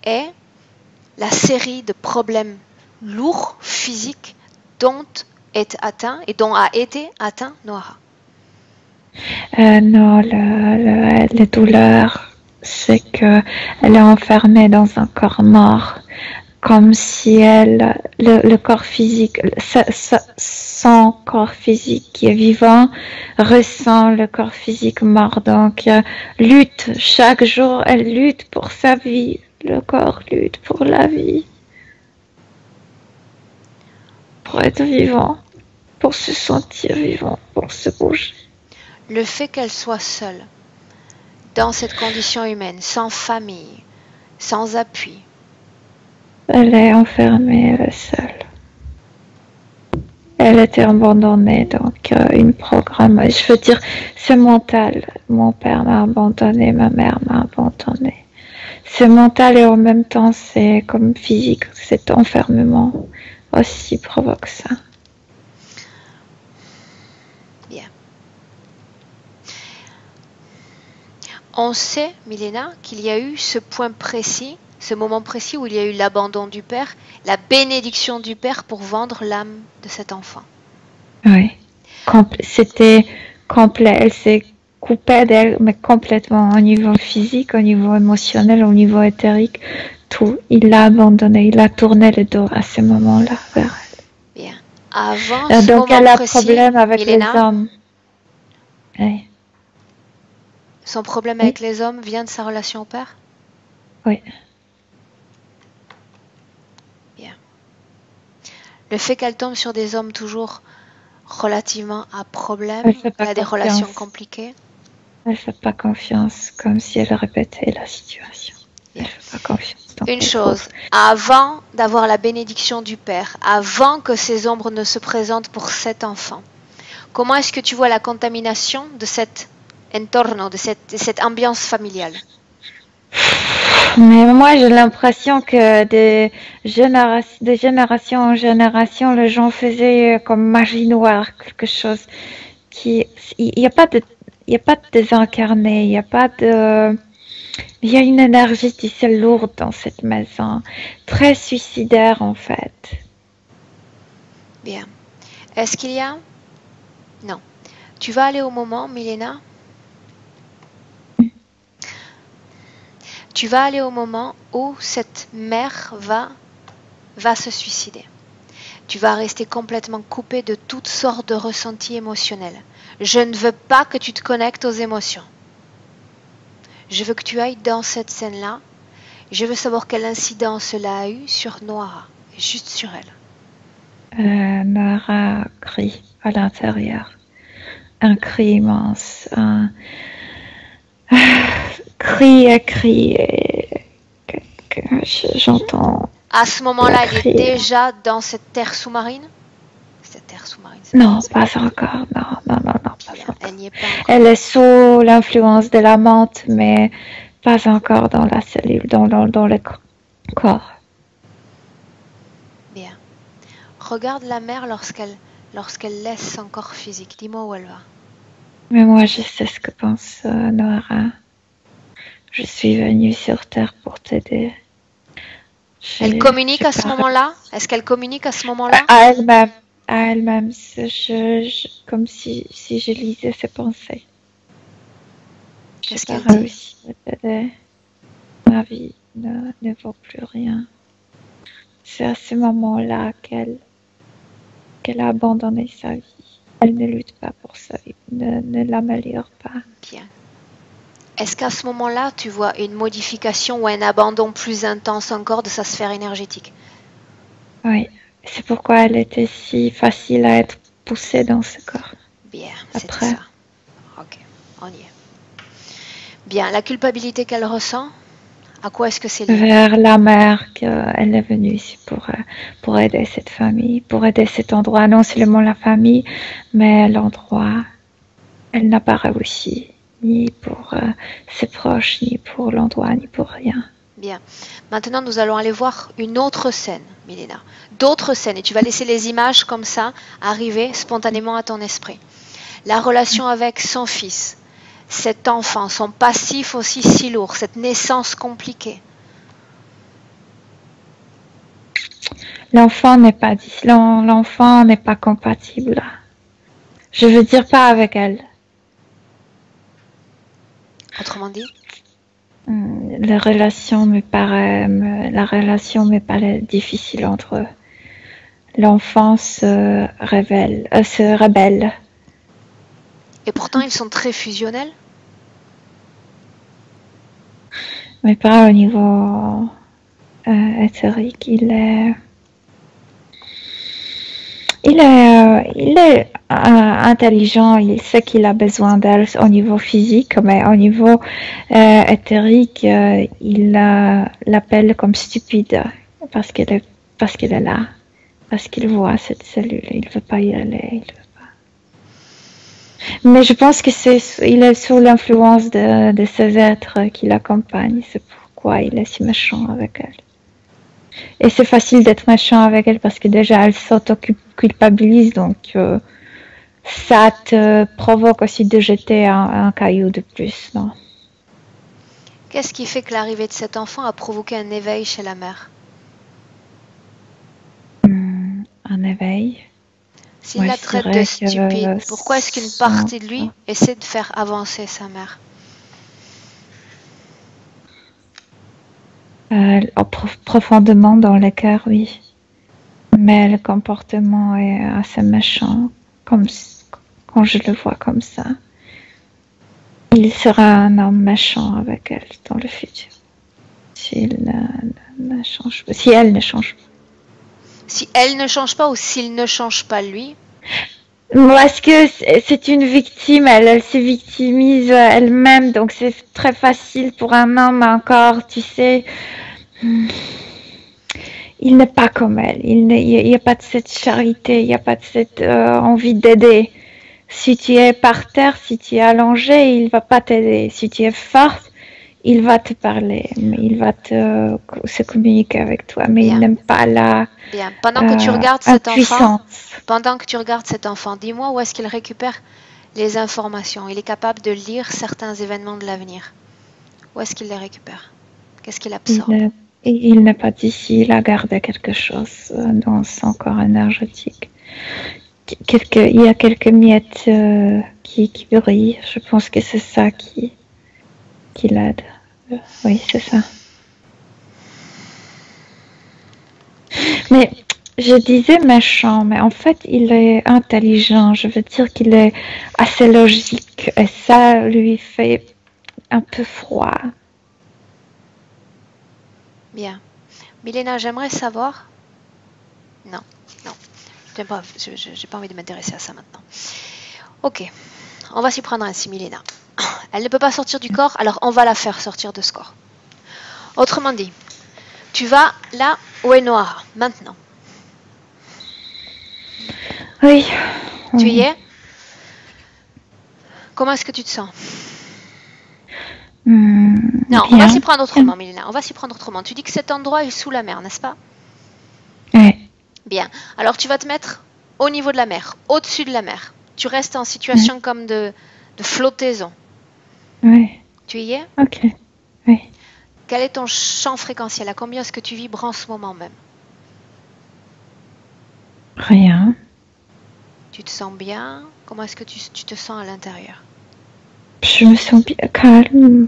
[SPEAKER 1] et la série de problèmes lourds, physiques, dont est atteint et dont a été atteint Noara.
[SPEAKER 2] Non, les douleurs, c'est qu'elle est enfermée dans un corps mort, comme si le corps physique, son corps physique qui est vivant, ressent le corps physique mort. Donc, lutte, chaque jour, elle lutte pour sa vie. Le corps lutte pour la vie, pour être vivant, pour se sentir vivant, pour se bouger.
[SPEAKER 1] Le fait qu'elle soit seule, dans cette condition humaine, sans famille, sans appui.
[SPEAKER 2] Elle est enfermée, elle est seule. Elle était abandonnée, donc une programme. Je veux dire, c'est mental. Mon père m'a abandonnée, ma mère m'a abandonnée. C'est mental et en même temps c'est comme physique. Cet enfermement aussi provoque ça.
[SPEAKER 1] Bien. On sait, Milena, qu'il y a eu ce point précis, ce moment précis où il y a eu l'abandon du père, la bénédiction du père pour vendre l'âme de cet enfant.
[SPEAKER 2] Oui, c'était complet. Elle s'est coupée d'elle, mais complètement au niveau physique, au niveau émotionnel, au niveau éthérique, tout. Il l'a abandonnée, il a tourné le dos à ce moment-là vers
[SPEAKER 1] elle. Bien. Avant
[SPEAKER 2] ce
[SPEAKER 1] donc
[SPEAKER 2] moment
[SPEAKER 1] elle a
[SPEAKER 2] précis, problème avec Milena, les hommes. Oui.
[SPEAKER 1] Son problème avec les hommes vient de sa relation au père?
[SPEAKER 2] Oui.
[SPEAKER 1] Bien. Le fait qu'elle tombe sur des hommes toujours relativement à problème, elle a des relations compliquées.
[SPEAKER 2] Elle ne fait pas confiance, comme si elle répétait la situation. Elle fait pas confiance.
[SPEAKER 1] Une chose, avant d'avoir la bénédiction du père, avant que ces ombres ne se présentent pour cet enfant, comment est-ce que tu vois la contamination de cet entorno, de cette ambiance familiale?
[SPEAKER 2] Mais moi, j'ai l'impression que de génération en génération, les gens faisaient comme magie noire, quelque chose qui... Il n'y a pas de désincarné, il y a une énergie qui est lourde dans cette maison, très suicidaire en fait.
[SPEAKER 1] Bien. Est-ce qu'il y a... Non. Tu vas aller au moment, Milena. Tu vas aller au moment où cette mère va se suicider. Tu vas rester complètement coupé de toutes sortes de ressentis émotionnels. Je ne veux pas que tu te connectes aux émotions. Je veux que tu ailles dans cette scène-là. Je veux savoir quelle incidence cela a eu sur Noara, juste sur elle.
[SPEAKER 2] Noara crie à l'intérieur. Un cri immense. Un cri et cri. J'entends.
[SPEAKER 1] À ce moment-là, elle est déjà dans cette terre sous-marine? Cette terre sous-marine.
[SPEAKER 2] Non, pas encore. Non, pas encore.
[SPEAKER 1] Elle n'y est pas encore.
[SPEAKER 2] Elle est sous l'influence de la menthe, mais pas encore dans la cellule, dans le corps.
[SPEAKER 1] Regarde la mer lorsqu'elle laisse son corps physique. Dis-moi où elle va.
[SPEAKER 2] Mais moi, je sais ce que pense Noara. Je suis venue sur Terre pour t'aider.
[SPEAKER 1] Elle communique à ce moment-là? Est-ce qu'elle communique à ce moment-là?
[SPEAKER 2] À elle-même. À elle-même. Comme si je lisais ses pensées.
[SPEAKER 1] Qu'est-ce
[SPEAKER 2] J'ai
[SPEAKER 1] qu'elle
[SPEAKER 2] pas
[SPEAKER 1] dit?
[SPEAKER 2] réussi à t'aider. Ma vie ne vaut plus rien. C'est à ce moment-là qu'elle a abandonné sa vie. Elle ne lutte pas pour sa vie, ne l'améliore pas.
[SPEAKER 1] Bien. Est-ce qu'à ce moment-là, tu vois une modification ou un abandon plus intense encore de sa sphère énergétique?
[SPEAKER 2] Oui, c'est pourquoi elle était si facile à être poussée dans ce corps.
[SPEAKER 1] Bien, c'était
[SPEAKER 2] Après.
[SPEAKER 1] ça. Ok, on y est. Bien, la culpabilité qu'elle ressent, à quoi est-ce que c'est lié?
[SPEAKER 2] Vers la mer qu'elle est venue ici pour aider cette famille, pour aider cet endroit. Non seulement la famille, mais l'endroit. Elle n'a pas réussi, ni pour ses proches, ni pour l'endroit, ni pour rien.
[SPEAKER 1] Bien. Maintenant, nous allons aller voir une autre scène, Milena. D'autres scènes, et tu vas laisser les images comme ça arriver spontanément à ton esprit. La relation avec son fils, cet enfant, son passif aussi si lourd, cette naissance compliquée.
[SPEAKER 2] L'enfant n'est pas compatible. Je veux dire pas avec elle.
[SPEAKER 1] Autrement dit?
[SPEAKER 2] La relation me paraît difficile entre eux. L'enfant se rebelle.
[SPEAKER 1] Et pourtant, ils sont très fusionnels.
[SPEAKER 2] Mais pas au niveau éthérique. Il est intelligent, il sait qu'il a besoin d'elle au niveau physique, mais au niveau éthérique, il l'appelle comme stupide parce qu'elle est là, parce qu'il voit cette cellule, il ne veut pas y aller. Mais je pense qu'il est sous l'influence de ces êtres qui l'accompagnent, c'est pourquoi il est si méchant avec elle. Et c'est facile d'être méchant avec elle parce que déjà elle s'auto-culpabilise, donc ça te provoque aussi de jeter un caillou de plus, non?
[SPEAKER 1] Qu'est-ce qui fait que l'arrivée de cet enfant a provoqué un éveil chez la mère?
[SPEAKER 2] Un éveil.
[SPEAKER 1] S'il
[SPEAKER 2] Ouais,
[SPEAKER 1] la
[SPEAKER 2] je
[SPEAKER 1] traite
[SPEAKER 2] dirais
[SPEAKER 1] de stupide,
[SPEAKER 2] que
[SPEAKER 1] pourquoi est-ce qu'une partie de lui essaie de faire avancer sa mère?
[SPEAKER 2] Profondément dans le cœur, oui. Mais le comportement est assez méchant, comme quand je le vois comme ça. Il sera un homme méchant avec elle dans le futur. Si elle ne change pas.
[SPEAKER 1] Si elle ne change pas ou s'il ne change pas lui?
[SPEAKER 2] Parce que c'est une victime, elle se victimise elle-même, donc c'est très facile pour un homme encore, tu sais. Il n'est pas comme elle, il n'y a pas de cette charité, il n'y a pas de cette envie d'aider. Si tu es par terre, si tu es allongé, il va pas t'aider. Si tu es forte, il va te parler, mais il va se communiquer avec toi, mais il n'aime pas la
[SPEAKER 1] Bien. Pendant que tu regardes cet enfant, dis-moi où est-ce qu'il récupère les informations. Il est capable de lire certains événements de l'avenir. Où est-ce qu'il les récupère? Qu'est-ce qu'il absorbe?
[SPEAKER 2] Il n'est pas d'ici, il a gardé quelque chose dans son corps énergétique. Il y a quelques miettes qui brillent. Je pense que c'est ça qui l'aide. Oui, c'est ça. Mais je disais méchant, mais en fait, il est intelligent. Je veux dire qu'il est assez logique. Et ça lui fait un peu froid.
[SPEAKER 1] Bien. Milena, j'aimerais savoir... Non. J'ai pas envie de m'intéresser à ça maintenant. Ok. On va s'y prendre ainsi, Milena. Elle ne peut pas sortir du corps, alors on va la faire sortir de ce corps. Autrement dit, tu vas là où est Noara, maintenant.
[SPEAKER 2] Oui.
[SPEAKER 1] Tu y es? Comment est-ce que tu te sens? Non,
[SPEAKER 2] bien.
[SPEAKER 1] on va s'y prendre autrement, Milena. On va s'y prendre autrement. Tu dis que cet endroit est sous la mer, n'est-ce pas?
[SPEAKER 2] Oui.
[SPEAKER 1] Bien. Bien. Alors tu vas te mettre au niveau de la mer, au-dessus de la mer. Tu restes en situation comme de flottaison.
[SPEAKER 2] Oui.
[SPEAKER 1] Tu y es?
[SPEAKER 2] Ok. Oui.
[SPEAKER 1] Quel est ton champ fréquentiel? À combien est-ce que tu vibres en ce moment même?
[SPEAKER 2] Rien.
[SPEAKER 1] Tu te sens bien? Comment est-ce que tu te sens à l'intérieur?
[SPEAKER 2] Je me sens bien calme.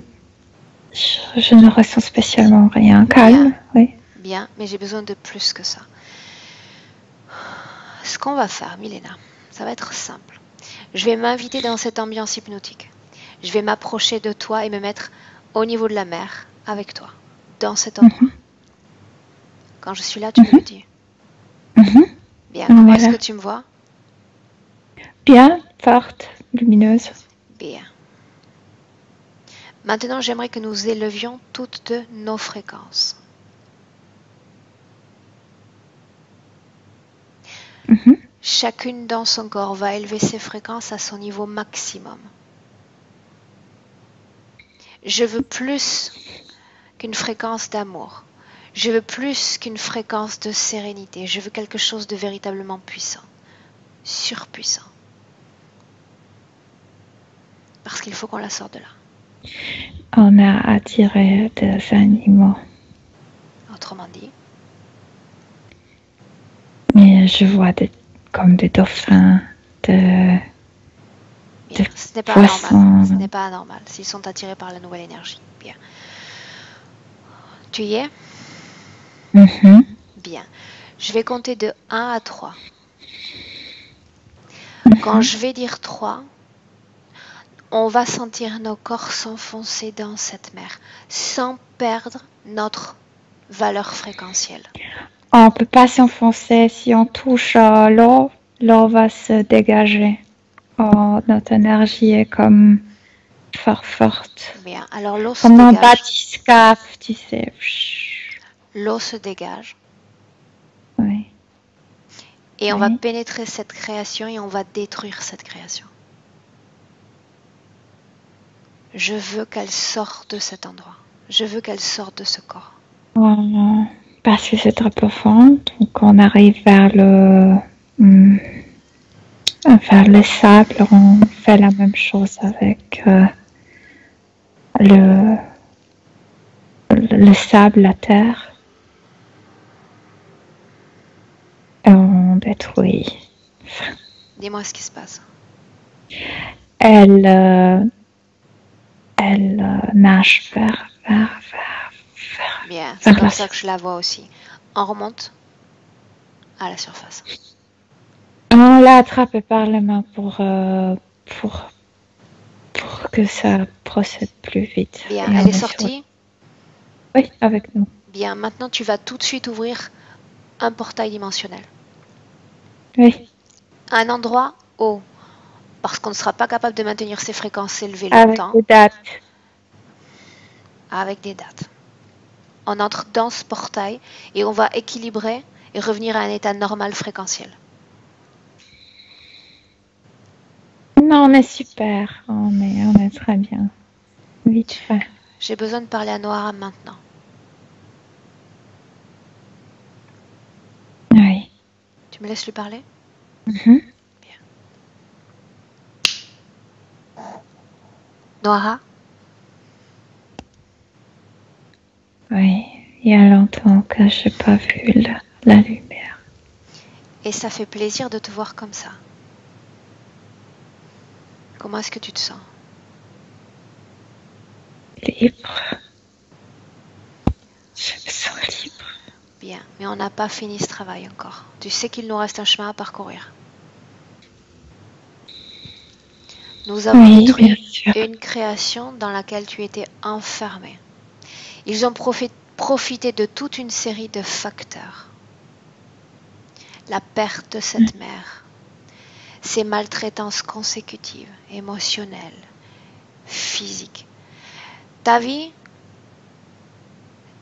[SPEAKER 2] Je ne ressens spécialement rien. Calme, oui.
[SPEAKER 1] Bien, mais j'ai besoin de plus que ça. Ce qu'on va faire, Milena, ça va être simple. Je vais m'inviter dans cette ambiance hypnotique. Je vais m'approcher de toi et me mettre au niveau de la mer avec toi, dans cet endroit. Quand je suis là, tu me le dis. Bien, comment est-ce que tu me vois?
[SPEAKER 2] Bien, forte, lumineuse.
[SPEAKER 1] Bien. Maintenant, j'aimerais que nous élevions toutes nos fréquences. Chacune dans son corps va élever ses fréquences à son niveau maximum. Je veux plus qu'une fréquence d'amour. Je veux plus qu'une fréquence de sérénité. Je veux quelque chose de véritablement puissant, surpuissant. Parce qu'il faut qu'on la sorte de là.
[SPEAKER 2] On a attiré des animaux.
[SPEAKER 1] Autrement dit.
[SPEAKER 2] Mais je vois comme des dauphins,
[SPEAKER 1] Bien, ce n'est pas anormal. Ce n'est pas anormal s'ils sont attirés par la nouvelle énergie. Bien. Tu y es? Bien. Je vais compter de 1 à 3. Quand je vais dire 3, on va sentir nos corps s'enfoncer dans cette mer sans perdre notre valeur fréquentielle.
[SPEAKER 2] On ne peut pas s'enfoncer. Si on touche l'eau, l'eau va se dégager. Notre énergie est comme forte.
[SPEAKER 1] Bien, alors l'eau se
[SPEAKER 2] comme
[SPEAKER 1] dégage.
[SPEAKER 2] un bathyscaphe, tu sais.
[SPEAKER 1] L'eau se dégage.
[SPEAKER 2] Oui.
[SPEAKER 1] Et on va pénétrer cette création et on va détruire cette création. Je veux qu'elle sorte de cet endroit. Je veux qu'elle sorte de ce corps.
[SPEAKER 2] Parce que c'est très profond, donc on arrive vers le sable, on fait la même chose avec le sable, la terre, et on détruit.
[SPEAKER 1] Dis-moi ce qui se passe.
[SPEAKER 2] Elle nage vers.
[SPEAKER 1] Bien, c'est comme ça que je la vois aussi. On remonte à la surface.
[SPEAKER 2] On l'a attrapée par les mains pour que ça procède plus vite.
[SPEAKER 1] Bien, elle est sortie?
[SPEAKER 2] Oui, avec nous.
[SPEAKER 1] Bien, maintenant tu vas tout de suite ouvrir un portail dimensionnel.
[SPEAKER 2] Oui.
[SPEAKER 1] Un endroit haut, parce qu'on ne sera pas capable de maintenir ces fréquences élevées
[SPEAKER 2] Avec
[SPEAKER 1] longtemps.
[SPEAKER 2] des dates.
[SPEAKER 1] Avec des dates. On entre dans ce portail et on va équilibrer et revenir à un état normal fréquentiel.
[SPEAKER 2] Non, on est super. On est très bien. Vite fait.
[SPEAKER 1] J'ai besoin de parler à Noara maintenant.
[SPEAKER 2] Oui.
[SPEAKER 1] Tu me laisses lui parler?
[SPEAKER 2] Bien.
[SPEAKER 1] Noara?
[SPEAKER 2] Oui, il y a longtemps que je n'ai pas vu la lumière.
[SPEAKER 1] Et ça fait plaisir de te voir comme ça. Comment est-ce que tu te sens?
[SPEAKER 2] Libre. Je me sens libre.
[SPEAKER 1] Bien, mais on n'a pas fini ce travail encore. Tu sais qu'il nous reste un chemin à parcourir. Nous avons détruit une création dans laquelle tu étais enfermé. Ils ont profité de toute une série de facteurs. La perte de cette mère, ces maltraitances consécutives, émotionnelles, physiques. Ta vie,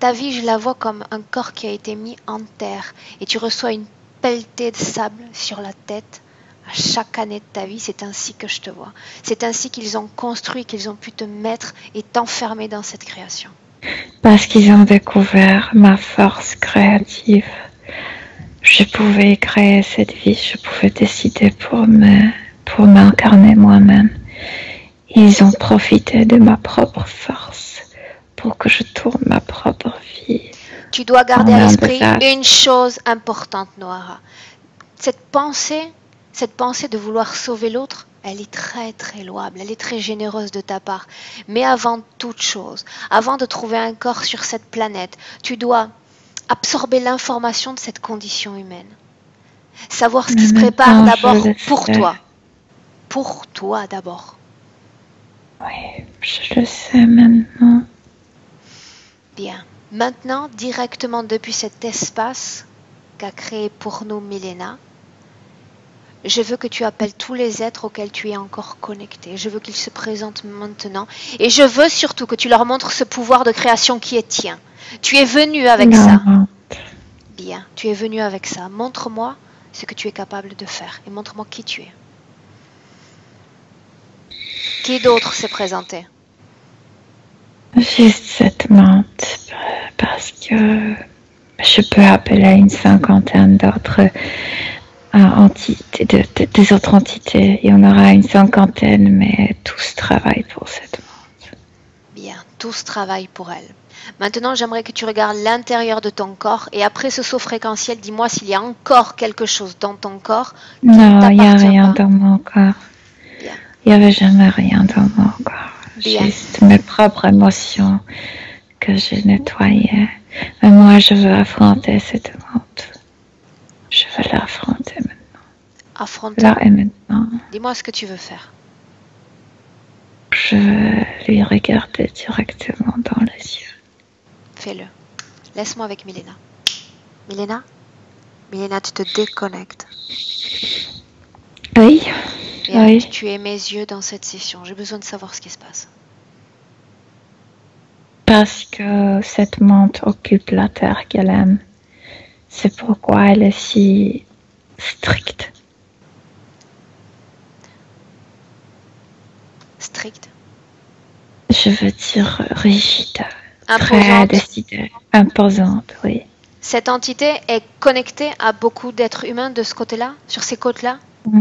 [SPEAKER 1] je la vois comme un corps qui a été mis en terre et tu reçois une pelletée de sable sur la tête à chaque année de ta vie. C'est ainsi que je te vois. C'est ainsi qu'ils ont construit, qu'ils ont pu te mettre et t'enfermer dans cette création.
[SPEAKER 2] Parce qu'ils ont découvert ma force créative. je pouvais créer cette vie, je pouvais décider pour m'incarner moi-même. Ils ont profité de ma propre force pour que je tourne ma propre vie.
[SPEAKER 1] Tu dois garder
[SPEAKER 2] en
[SPEAKER 1] à
[SPEAKER 2] un
[SPEAKER 1] l'esprit
[SPEAKER 2] désastre.
[SPEAKER 1] une chose importante, Noara. Cette pensée de vouloir sauver l'autre, elle est très très louable, elle est très généreuse de ta part. Mais avant toute chose, avant de trouver un corps sur cette planète, tu dois absorber l'information de cette condition humaine. Savoir ce qui se prépare
[SPEAKER 2] Maintenant,
[SPEAKER 1] d'abord
[SPEAKER 2] je le
[SPEAKER 1] pour
[SPEAKER 2] sais.
[SPEAKER 1] toi. Pour toi d'abord.
[SPEAKER 2] Oui, je le sais maintenant.
[SPEAKER 1] Bien. Maintenant, directement depuis cet espace qu'a créé pour nous Milena, je veux que tu appelles tous les êtres auxquels tu es encore connecté. Je veux qu'ils se présentent maintenant. Et je veux surtout que tu leur montres ce pouvoir de création qui est tien. Tu es venu avec ça.
[SPEAKER 2] Non.
[SPEAKER 1] Bien, tu es venu avec ça. Montre-moi ce que tu es capable de faire. Et montre-moi qui tu es. Qui d'autre s'est présenté?
[SPEAKER 2] Juste cette menthe, parce que je peux appeler une cinquantaine d'autres entités, des autres entités. Il y en aura une cinquantaine, mais tous travaillent pour cette menthe.
[SPEAKER 1] Bien, tous travaillent pour elle. Maintenant, j'aimerais que tu regardes l'intérieur de ton corps et après ce saut fréquentiel, dis-moi s'il y a encore quelque chose dans ton corps qui
[SPEAKER 2] Non,
[SPEAKER 1] ne
[SPEAKER 2] il n'y a
[SPEAKER 1] t'appartient
[SPEAKER 2] rien
[SPEAKER 1] pas.
[SPEAKER 2] dans mon corps.
[SPEAKER 1] Bien.
[SPEAKER 2] Il n'y avait jamais rien dans mon corps.
[SPEAKER 1] Bien.
[SPEAKER 2] Juste mes propres émotions que je nettoyais. Mais moi, je veux affronter cette menthe. Je veux l'affronter maintenant.
[SPEAKER 1] Affronte.
[SPEAKER 2] Là et maintenant.
[SPEAKER 1] Dis-moi ce que tu veux faire.
[SPEAKER 2] Je veux lui regarder directement dans les yeux.
[SPEAKER 1] Fais-le. Laisse-moi avec Milena. Milena? Milena, tu te déconnectes.
[SPEAKER 2] Oui.
[SPEAKER 1] Bien,
[SPEAKER 2] Oui.
[SPEAKER 1] tu es mes yeux dans cette session. J'ai besoin de savoir ce qui se passe.
[SPEAKER 2] Parce que cette menthe occupe la terre qu'elle aime. C'est pourquoi elle est si stricte.
[SPEAKER 1] Stricte.
[SPEAKER 2] Je veux dire rigide. Très
[SPEAKER 1] Imposante.
[SPEAKER 2] décidée. Imposante, oui.
[SPEAKER 1] Cette entité est connectée à beaucoup d'êtres humains de ce côté-là, sur ces côtes-là?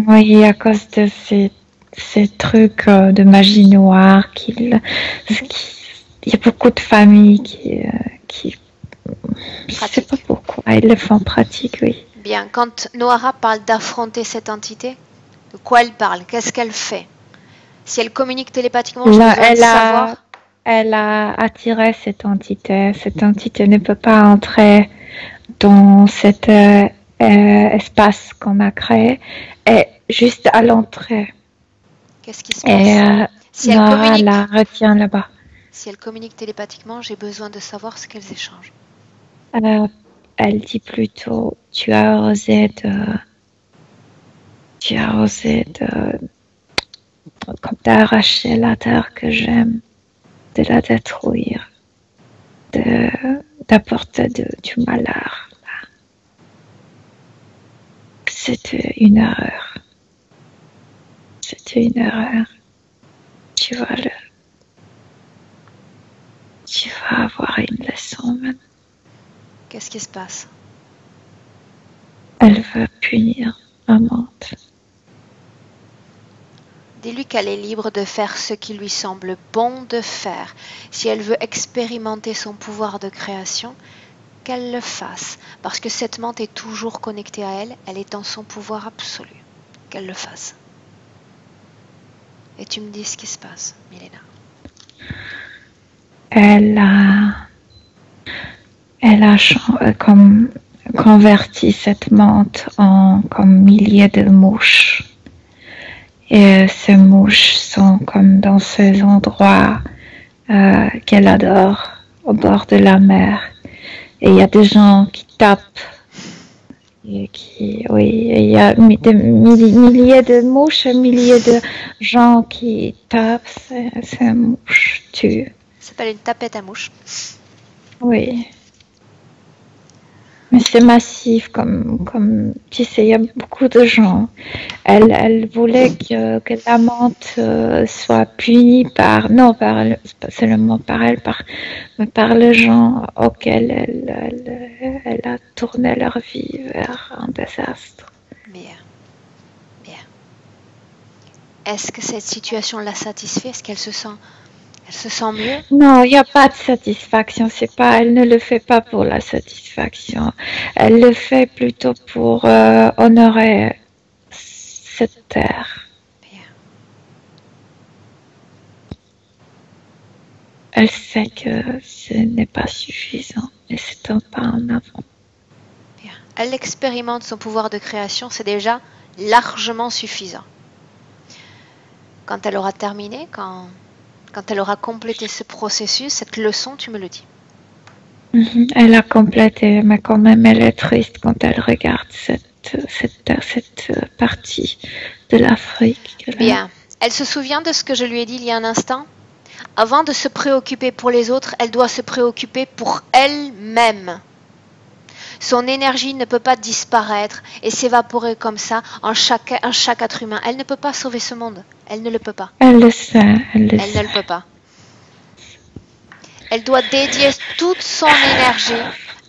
[SPEAKER 2] Oui, à cause de ces trucs de magie noire il y a beaucoup de familles qui je sais pas pourquoi, ils le font pratique, oui.
[SPEAKER 1] Bien, quand Noara parle d'affronter cette entité, de quoi elle parle? Qu'est-ce qu'elle fait? Si elle communique télépathiquement, j'ai besoin de savoir.
[SPEAKER 2] Elle a attiré cette entité. Cette entité ne peut pas entrer dans cet espace qu'on a créé. Et juste à l'entrée.
[SPEAKER 1] Qu'est-ce qui se passe? Si elle
[SPEAKER 2] Nora
[SPEAKER 1] communique,
[SPEAKER 2] la retient là-bas.
[SPEAKER 1] si elle communique télépathiquement, j'ai besoin de savoir ce qu'elles échangent.
[SPEAKER 2] Elle dit plutôt, tu as osé comme d'arracher la terre que j'aime, de la détruire, d'apporter du malheur. C'était une erreur. C'était une erreur. Tu vas avoir une leçon maintenant.
[SPEAKER 1] Qu'est-ce qui se passe?
[SPEAKER 2] Elle veut punir ma menthe.
[SPEAKER 1] Dis-lui qu'elle est libre de faire ce qui lui semble bon de faire. Si elle veut expérimenter son pouvoir de création, qu'elle le fasse. Parce que cette menthe est toujours connectée à elle, elle est dans son pouvoir absolu. Qu'elle le fasse. Et tu me dis ce qui se passe, Milena.
[SPEAKER 2] Elle a comme converti cette menthe en comme milliers de mouches. Et ces mouches sont comme dans ces endroits qu'elle adore, au bord de la mer. Et il y a des gens qui tapent. Et il y a des milliers de mouches, milliers de gens qui tapent. Ces mouches tuent.
[SPEAKER 1] Ça s'appelle une tapette à mouches.
[SPEAKER 2] Oui. Mais c'est massif, comme tu sais, il y a beaucoup de gens. Elle voulait que l'amante soit punie c'est pas seulement par elle, mais par les gens auxquels elle a tourné leur vie vers un désastre.
[SPEAKER 1] Bien, bien. Est-ce que cette situation la satisfait? Est-ce qu'elle se sent mieux?
[SPEAKER 2] Non, il n'y a pas de satisfaction. Elle ne le fait pas pour la satisfaction. Elle le fait plutôt pour honorer cette terre.
[SPEAKER 1] Bien.
[SPEAKER 2] Elle sait que ce n'est pas suffisant, mais c'est un pas en avant.
[SPEAKER 1] Bien. Elle expérimente son pouvoir de création, c'est déjà largement suffisant. Quand elle aura terminé, quand elle aura complété ce processus, cette leçon, tu me le dis.
[SPEAKER 2] Elle a complété, mais quand même elle est triste quand elle regarde cette partie de l'Afrique.
[SPEAKER 1] Bien. Elle se souvient de ce que je lui ai dit il y a un instant? Avant de se préoccuper pour les autres, elle doit se préoccuper pour elle-même. Son énergie ne peut pas disparaître et s'évaporer comme ça en chaque être humain. Elle ne peut pas sauver ce monde. Elle ne le peut pas.
[SPEAKER 2] Elle le sait.
[SPEAKER 1] Elle ne le peut pas. Elle doit dédier toute son énergie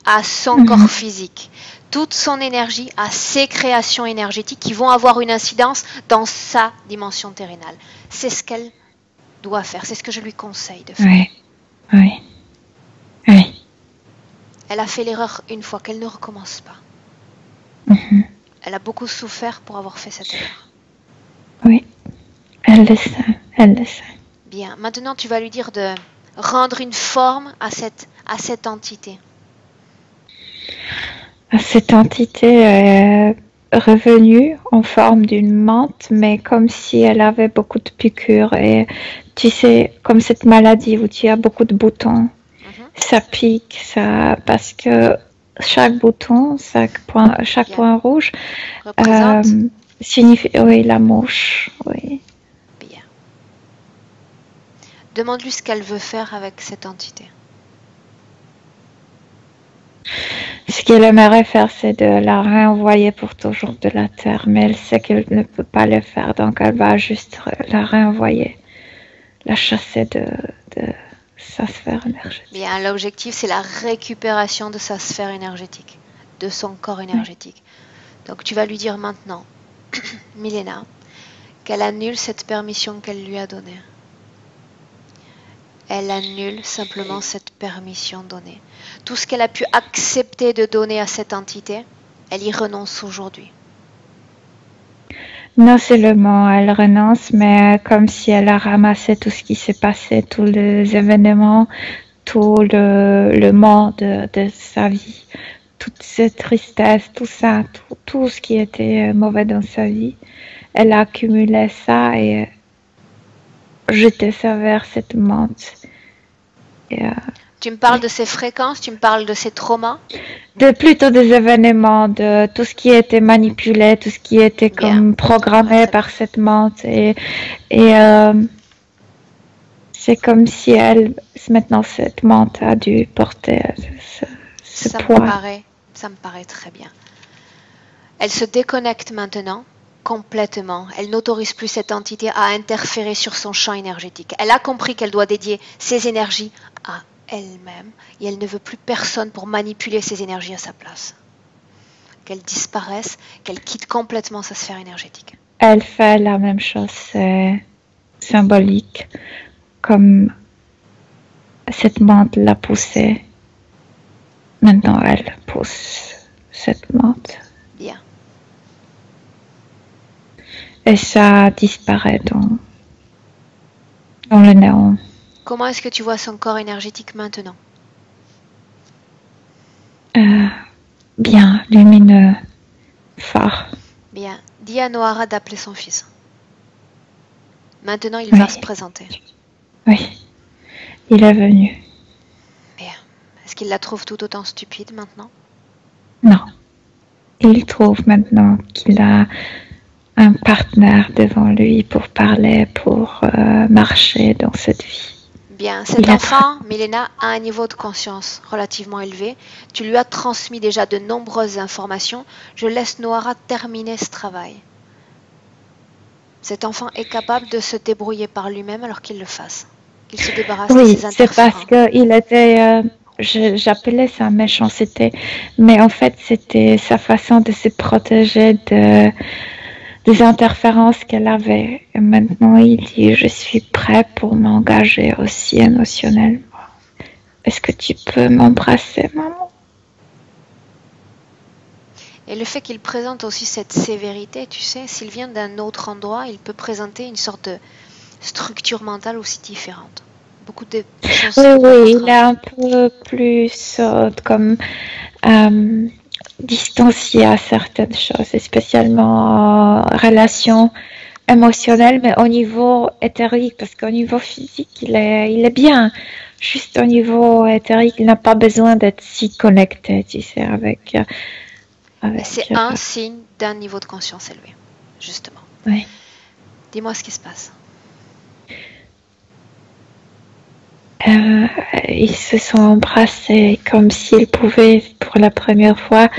[SPEAKER 1] à son corps physique, toute son énergie à ses créations énergétiques qui vont avoir une incidence dans sa dimension terrénale. C'est ce qu'elle doit faire, c'est ce que je lui conseille de faire.
[SPEAKER 2] Oui.
[SPEAKER 1] Elle a fait l'erreur une fois, qu'elle ne recommence pas. Elle a beaucoup souffert pour avoir fait cette erreur.
[SPEAKER 2] Oui, elle le sait.
[SPEAKER 1] Bien, maintenant tu vas lui dire de rendre une forme à cette entité.
[SPEAKER 2] Cette entité est revenue en forme d'une menthe, mais comme si elle avait beaucoup de piqûres. Et tu sais, comme cette maladie où tu as beaucoup de boutons, ça pique, parce que chaque bouton, chaque point rouge signifie la mouche. Oui.
[SPEAKER 1] Bien. Demande-lui ce qu'elle veut faire avec cette entité.
[SPEAKER 2] Ce qu'elle aimerait faire, c'est de la réenvoyer pour toujours de la Terre, mais elle sait qu'elle ne peut pas le faire, donc elle va juste la réenvoyer, la chasser de sa sphère énergétique.
[SPEAKER 1] Bien, l'objectif, c'est la récupération de sa sphère énergétique, de son corps énergétique. Donc, tu vas lui dire maintenant, Milena, qu'elle annule cette permission qu'elle lui a donnée. Elle annule simplement cette permission donnée. Tout ce qu'elle a pu accepter de donner à cette entité, elle y renonce aujourd'hui.
[SPEAKER 2] Non seulement elle renonce, mais comme si elle a ramassé tout ce qui s'est passé, tous les événements, tout le monde de sa vie, toute cette tristesse, tout ça, tout ce qui était mauvais dans sa vie. Elle a accumulé ça et jeté ça vers cette menthe.
[SPEAKER 1] Tu me parles de ces fréquences, tu me parles de ces traumas?
[SPEAKER 2] Plutôt des événements, de tout ce qui était manipulé, tout ce qui était comme programmé par cette menthe. Et c'est comme si maintenant cette menthe a dû porter ce poids.
[SPEAKER 1] Ça me paraît très bien. Elle se déconnecte maintenant complètement. Elle n'autorise plus cette entité à interférer sur son champ énergétique. Elle a compris qu'elle doit dédier ses énergies à elle-même et elle ne veut plus personne pour manipuler ses énergies à sa place. Qu'elle disparaisse, qu'elle quitte complètement sa sphère énergétique.
[SPEAKER 2] Elle fait la même chose, c'est symbolique, comme cette menthe l'a poussée. Maintenant, elle pousse cette menthe.
[SPEAKER 1] Bien.
[SPEAKER 2] Et ça disparaît dans le néant.
[SPEAKER 1] Comment est-ce que tu vois son corps énergétique maintenant?
[SPEAKER 2] Bien, lumineux, fort.
[SPEAKER 1] Bien. Dis à Noara d'appeler son fils. Maintenant, il va se présenter.
[SPEAKER 2] Oui, il est venu.
[SPEAKER 1] Bien. Est-ce qu'il la trouve tout autant stupide maintenant?
[SPEAKER 2] Non. Il trouve maintenant qu'il a un partenaire devant lui pour parler, pour marcher dans cette vie.
[SPEAKER 1] Bien, cet
[SPEAKER 2] Il a
[SPEAKER 1] enfant, Milena, a un niveau de conscience relativement élevé. Tu lui as transmis déjà de nombreuses informations. Je laisse Noara terminer ce travail. Cet enfant est capable de se débrouiller par lui-même alors qu'il le fasse. Qu'il se débarrasse de
[SPEAKER 2] Oui,
[SPEAKER 1] ses
[SPEAKER 2] c'est parce
[SPEAKER 1] interférents.
[SPEAKER 2] qu'il était, j'appelais ça méchanceté, mais en fait c'était sa façon de se protéger des interférences qu'elle avait. Et maintenant il dit, je suis prêt pour m'engager aussi émotionnellement. Est-ce que tu peux m'embrasser, maman?
[SPEAKER 1] Et le fait qu'il présente aussi cette sévérité, tu sais, s'il vient d'un autre endroit, il peut présenter une sorte de structure mentale aussi différente. Beaucoup de choses
[SPEAKER 2] Oui, oui, il est
[SPEAKER 1] étranges.
[SPEAKER 2] un peu plus comme distancié à certaines choses, et spécialement en relation émotionnelle, mais au niveau éthérique, parce qu'au niveau physique, il est bien. Juste au niveau éthérique, il n'a pas besoin d'être si connecté, tu sais,
[SPEAKER 1] Mais c'est
[SPEAKER 2] avec,
[SPEAKER 1] un signe d'un niveau de conscience élevé, justement.
[SPEAKER 2] ouais.
[SPEAKER 1] Dis-moi ce qui se passe.
[SPEAKER 2] Ils se sont embrassés comme s'ils pouvaient, pour la première fois,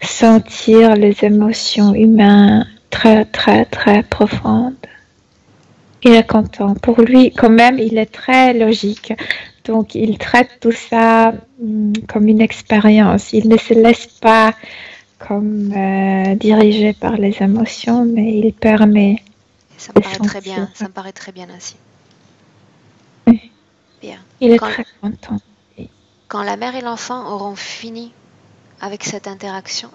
[SPEAKER 2] sentir les émotions humaines très, très, très profondes. Il est content. Pour lui, quand même, il est très logique. Donc, il traite tout ça comme une expérience. Il ne se laisse pas comme dirigé par les émotions, mais il permet
[SPEAKER 1] Ça me
[SPEAKER 2] de
[SPEAKER 1] paraît très
[SPEAKER 2] sentir.
[SPEAKER 1] bien, ça me paraît très bien ainsi. Bien.
[SPEAKER 2] Il est
[SPEAKER 1] Quand,
[SPEAKER 2] très content.
[SPEAKER 1] quand la mère et l'enfant auront fini avec cette interaction,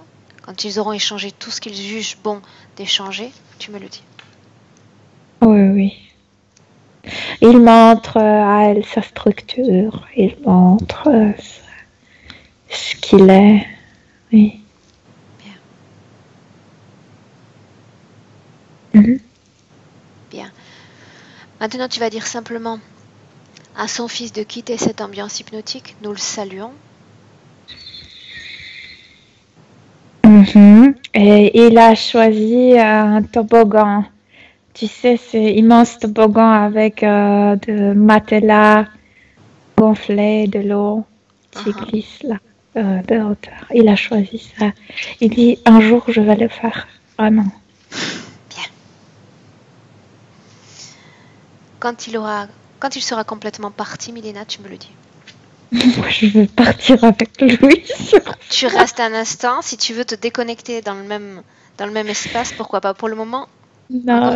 [SPEAKER 1] quand ils auront échangé tout ce qu'ils jugent bon d'échanger, tu me le dis.
[SPEAKER 2] Oui, oui. Il montre à elle sa structure. Il montre ce qu'il est. Oui. Mhm.
[SPEAKER 1] Bien. Maintenant, tu vas dire simplement à son fils de quitter cette ambiance hypnotique. Nous le saluons.
[SPEAKER 2] Mhm. Et il a choisi un toboggan. Tu sais, c'est immense toboggan avec de matelas gonflés, de l'eau qui
[SPEAKER 1] Uh-huh.
[SPEAKER 2] glisse là, de hauteur. Il a choisi ça. Il dit, un jour, je vais le faire. Vraiment.
[SPEAKER 1] Bien. Quand il sera complètement parti, Milena, tu me le dis.
[SPEAKER 2] Moi, je vais partir avec lui.
[SPEAKER 1] Tu restes un instant. Si tu veux te déconnecter dans le même espace, pourquoi pas. Pour le moment, encore,
[SPEAKER 2] Non,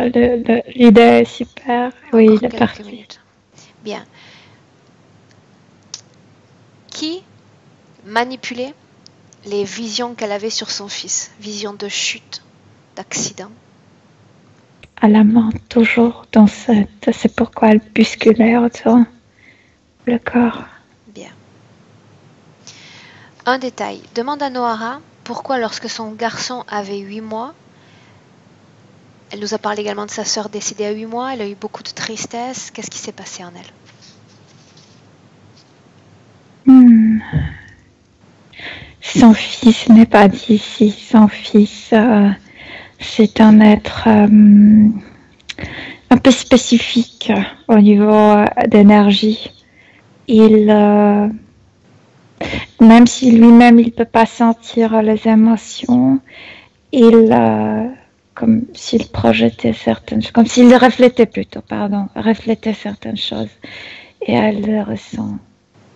[SPEAKER 2] l'idée est super. Oui,
[SPEAKER 1] encore
[SPEAKER 2] il est
[SPEAKER 1] quelques
[SPEAKER 2] parti.
[SPEAKER 1] minutes. Bien. Qui manipulait les visions qu'elle avait sur son fils? Visions de chute, d'accident.
[SPEAKER 2] À la main, toujours dans cette. C'est pourquoi elle bousculait autour le corps.
[SPEAKER 1] Bien. Un détail. Demande à Nohara pourquoi lorsque son garçon avait 8 mois, elle nous a parlé également de sa sœur décédée à 8 mois, elle a eu beaucoup de tristesse. Qu'est-ce qui s'est passé en elle?
[SPEAKER 2] Son fils n'est pas d'ici. Son fils, c'est un être un peu spécifique au niveau d'énergie. Il, même si lui-même il peut pas sentir les émotions, il comme s'il projetait certaines choses, comme s'il reflétait plutôt, pardon, reflétait certaines choses, et elle le ressent,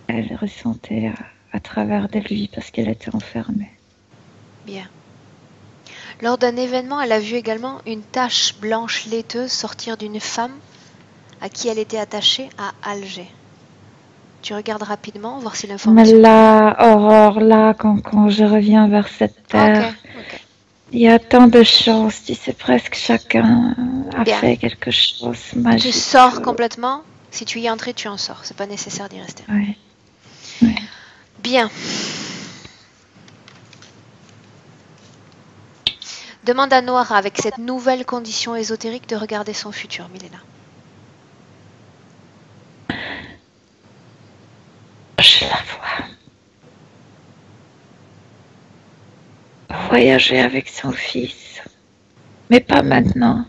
[SPEAKER 2] elle le ressentait à travers de lui parce qu'elle était enfermée.
[SPEAKER 1] Bien. Lors d'un événement, elle a vu également une tache blanche laiteuse sortir d'une femme à qui elle était attachée à Alger. Tu regardes rapidement, voir si
[SPEAKER 2] Mais
[SPEAKER 1] l'information...
[SPEAKER 2] là, Aurore, là, quand je reviens vers cette
[SPEAKER 1] Ok,
[SPEAKER 2] terre,
[SPEAKER 1] ok.
[SPEAKER 2] il y a tant de choses, tu sais, presque chacun a
[SPEAKER 1] Bien.
[SPEAKER 2] fait quelque chose
[SPEAKER 1] Tu
[SPEAKER 2] magique.
[SPEAKER 1] sors complètement. Si tu y es entré, tu en sors. C'est pas nécessaire d'y rester.
[SPEAKER 2] Ouais, ouais.
[SPEAKER 1] Bien. Demande à Noara, avec cette nouvelle condition ésotérique, de regarder son futur, Milena.
[SPEAKER 2] Je la vois voyager avec son fils, mais pas maintenant,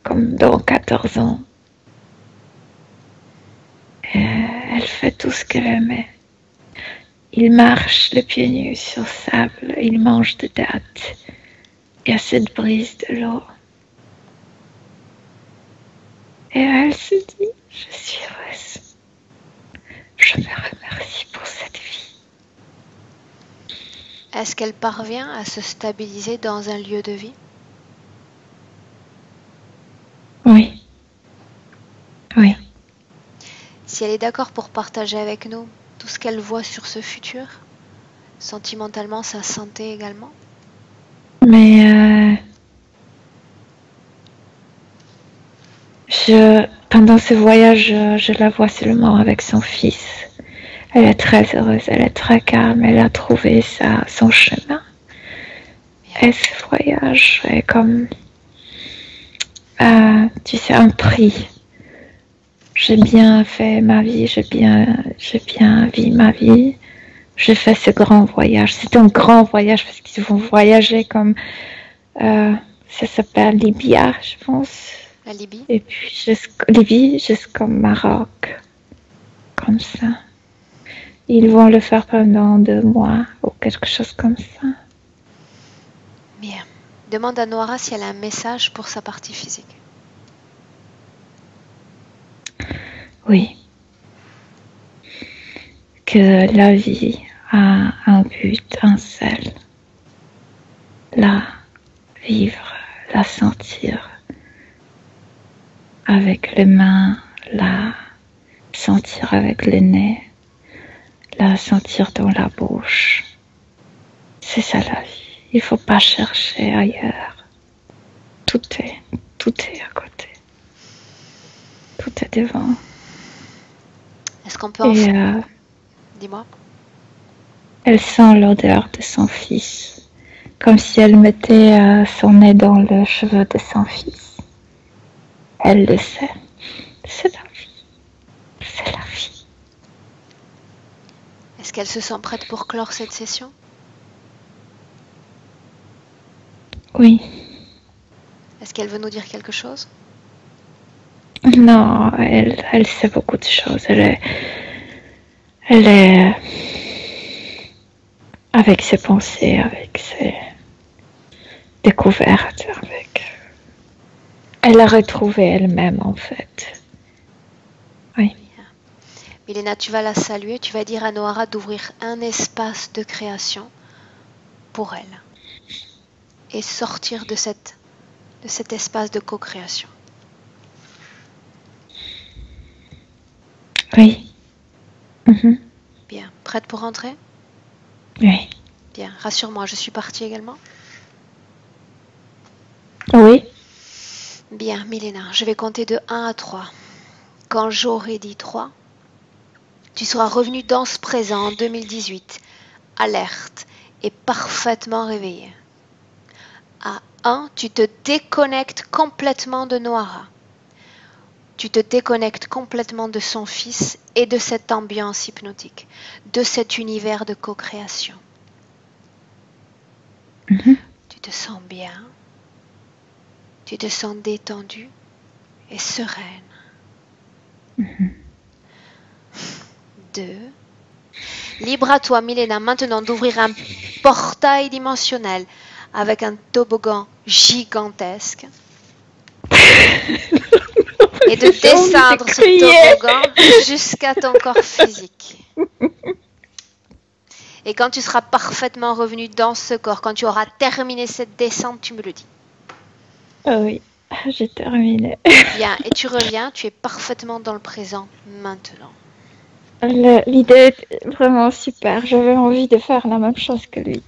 [SPEAKER 2] comme dans 14 ans. Elle fait tout ce qu'elle aimait. Il marche les pieds nus sur sable, il mange des dattes. Il y a cette brise de l'eau. Et elle se dit, je suis heureuse. Je me remercie pour cette vie.
[SPEAKER 1] Est-ce qu'elle parvient à se stabiliser dans un lieu de vie?
[SPEAKER 2] Oui. Oui.
[SPEAKER 1] Si elle est d'accord pour partager avec nous tout ce qu'elle voit sur ce futur, sentimentalement, sa santé également.
[SPEAKER 2] Mais pendant ce voyage, je la vois seulement avec son fils. Elle est très heureuse, elle est très calme, elle a trouvé son chemin. Et ce voyage est comme, tu sais, un prix. J'ai bien fait ma vie, j'ai bien vécu ma vie. J'ai fait ce grand voyage. C'est un grand voyage parce qu'ils vont voyager comme, ça s'appelle Libya, je pense.
[SPEAKER 1] La Libye.
[SPEAKER 2] Et puis Libye jusqu'au Maroc, comme ça. Ils vont le faire pendant 2 mois ou quelque chose comme ça.
[SPEAKER 1] Bien. Demande à Noara si elle a un message pour sa partie physique.
[SPEAKER 2] Oui. Que la vie a un but, un seul. La vivre, la sentir avec les mains, la sentir avec le nez, la sentir dans la bouche. C'est ça la vie. Il ne faut pas chercher ailleurs. Tout est à côté. Tout est devant.
[SPEAKER 1] Est-ce qu'on peut en Dis-moi.
[SPEAKER 2] Elle sent l'odeur de son fils, comme si elle mettait son nez dans le cheveu de son fils. Elle le sait. C'est la vie. C'est la vie.
[SPEAKER 1] Est-ce qu'elle se sent prête pour clore cette session?
[SPEAKER 2] Oui.
[SPEAKER 1] Est-ce qu'elle veut nous dire quelque chose?
[SPEAKER 2] Non, elle sait beaucoup de choses. Elle est avec ses pensées, avec ses découvertes, elle a retrouvé elle-même en fait. Oui.
[SPEAKER 1] Milena, tu vas la saluer, tu vas dire à Noara d'ouvrir un espace de création pour elle et sortir de cet espace de co-création.
[SPEAKER 2] Oui.
[SPEAKER 1] Bien, prête pour rentrer?
[SPEAKER 2] Oui.
[SPEAKER 1] Bien, rassure-moi, je suis partie également?
[SPEAKER 2] Oui.
[SPEAKER 1] Bien, Milena, je vais compter de 1 à 3. Quand j'aurai dit 3, tu seras revenu dans ce présent en 2018, alerte et parfaitement réveillé. À 1, tu te déconnectes complètement de Noara. Tu te déconnectes complètement de son fils et de cette ambiance hypnotique, de cet univers de co-création. Tu te sens bien, tu te sens détendue et sereine. 2. Libre à toi, Milena, maintenant d'ouvrir un portail dimensionnel avec un toboggan gigantesque et de descendre ce toboggan jusqu'à ton corps physique. Et quand tu seras parfaitement revenu dans ce corps, quand tu auras terminé cette descente, tu me le dis.
[SPEAKER 2] Oui, j'ai terminé.
[SPEAKER 1] Bien, et tu reviens, tu es parfaitement dans le présent maintenant.
[SPEAKER 2] L'idée est vraiment super. J'avais envie de faire la même chose que lui.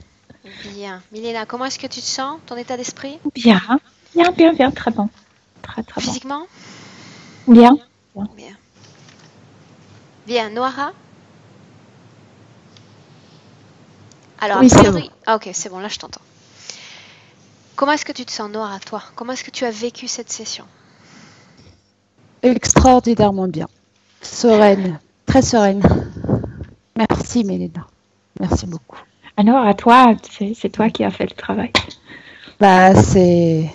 [SPEAKER 1] Bien. Milena, comment est-ce que tu te sens, ton état d'esprit?
[SPEAKER 2] Bien, très bon. Très bon.
[SPEAKER 1] Physiquement?
[SPEAKER 2] Bien.
[SPEAKER 1] Bien, Noara? Alors,
[SPEAKER 3] oui,
[SPEAKER 1] c'est bon. Ah, ok, c'est bon, là je t'entends. Comment est-ce que tu te sens, Noara, toi? Comment est-ce que tu as vécu cette session?
[SPEAKER 3] Extraordinairement bien. Sereine, très sereine. Merci, Milena. Merci beaucoup.
[SPEAKER 2] Alors, à toi, c'est toi qui as fait le travail.
[SPEAKER 3] Bah, c'est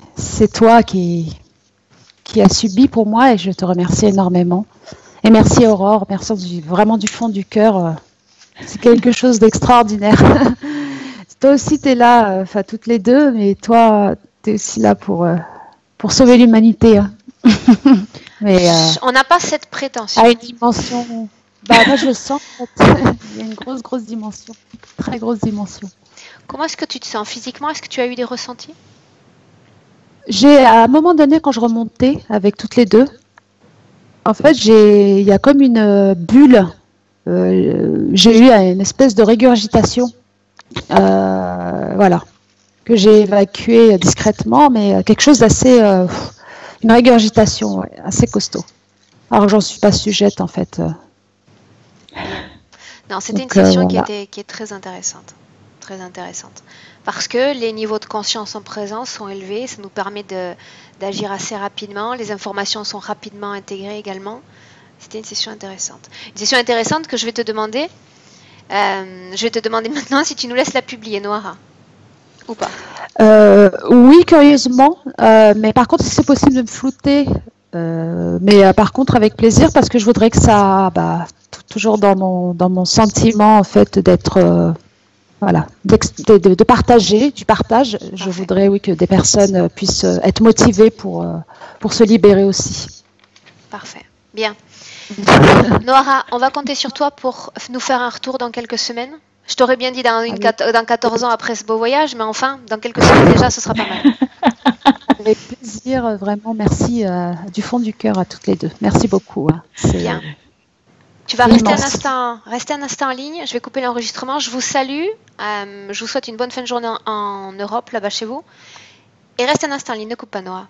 [SPEAKER 3] toi qui as subi pour moi et je te remercie énormément. Et merci Aurore, merci vraiment du fond du cœur. C'est quelque chose d'extraordinaire. Toi aussi, tu es là, enfin toutes les deux, mais toi, tu es aussi là pour sauver l'humanité. Hein. Mais
[SPEAKER 1] On n'a pas cette prétention.
[SPEAKER 3] à une dimension. Bah, moi, je le sens. En fait. Il y a une grosse dimension. Très grosse dimension.
[SPEAKER 1] Comment est-ce que tu te sens physiquement? Est-ce que tu as eu des ressentis?
[SPEAKER 3] À un moment donné, quand je remontais avec toutes les deux, en fait, il y a comme une bulle. J'ai eu une espèce de régurgitation. Voilà. Que j'ai évacué discrètement, mais quelque chose d'assez. Une régurgitation assez costaud. Alors, j'en suis pas sujette, en fait.
[SPEAKER 1] Non, c'était une session
[SPEAKER 3] voilà.
[SPEAKER 1] qui est très intéressante. Très intéressante. Parce que les niveaux de conscience en présence sont élevés, ça nous permet d'agir assez rapidement, les informations sont rapidement intégrées également. C'était une session intéressante. Une session intéressante que je vais te demander. Je vais te demander maintenant si tu nous laisses la publier, Noara. Ou pas?
[SPEAKER 3] Oui, curieusement. Mais par contre, si c'est possible de me flouter, mais par contre avec plaisir, parce que je voudrais que ça, toujours dans mon sentiment en fait d'être, voilà, de partager, du partage.
[SPEAKER 1] Parfait.
[SPEAKER 3] Je voudrais, oui, que des personnes puissent être motivées pour se libérer aussi.
[SPEAKER 1] Parfait. Bien. Noara, on va compter sur toi pour nous faire un retour dans quelques semaines. Je t'aurais bien dit dans 14 ans après ce beau voyage, mais enfin, dans quelques semaines déjà, ce sera pas mal.
[SPEAKER 3] Avec plaisir, vraiment, merci du fond du cœur à toutes les deux. Merci beaucoup. Hein.
[SPEAKER 1] Bien. Tu vas rester un instant en ligne. Je vais couper l'enregistrement. Je vous salue. Je vous souhaite une bonne fin de journée en Europe, là-bas chez vous. Et reste un instant en ligne. Ne coupe pas, Noah.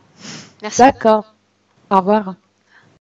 [SPEAKER 1] Merci.
[SPEAKER 3] D'accord. Au revoir.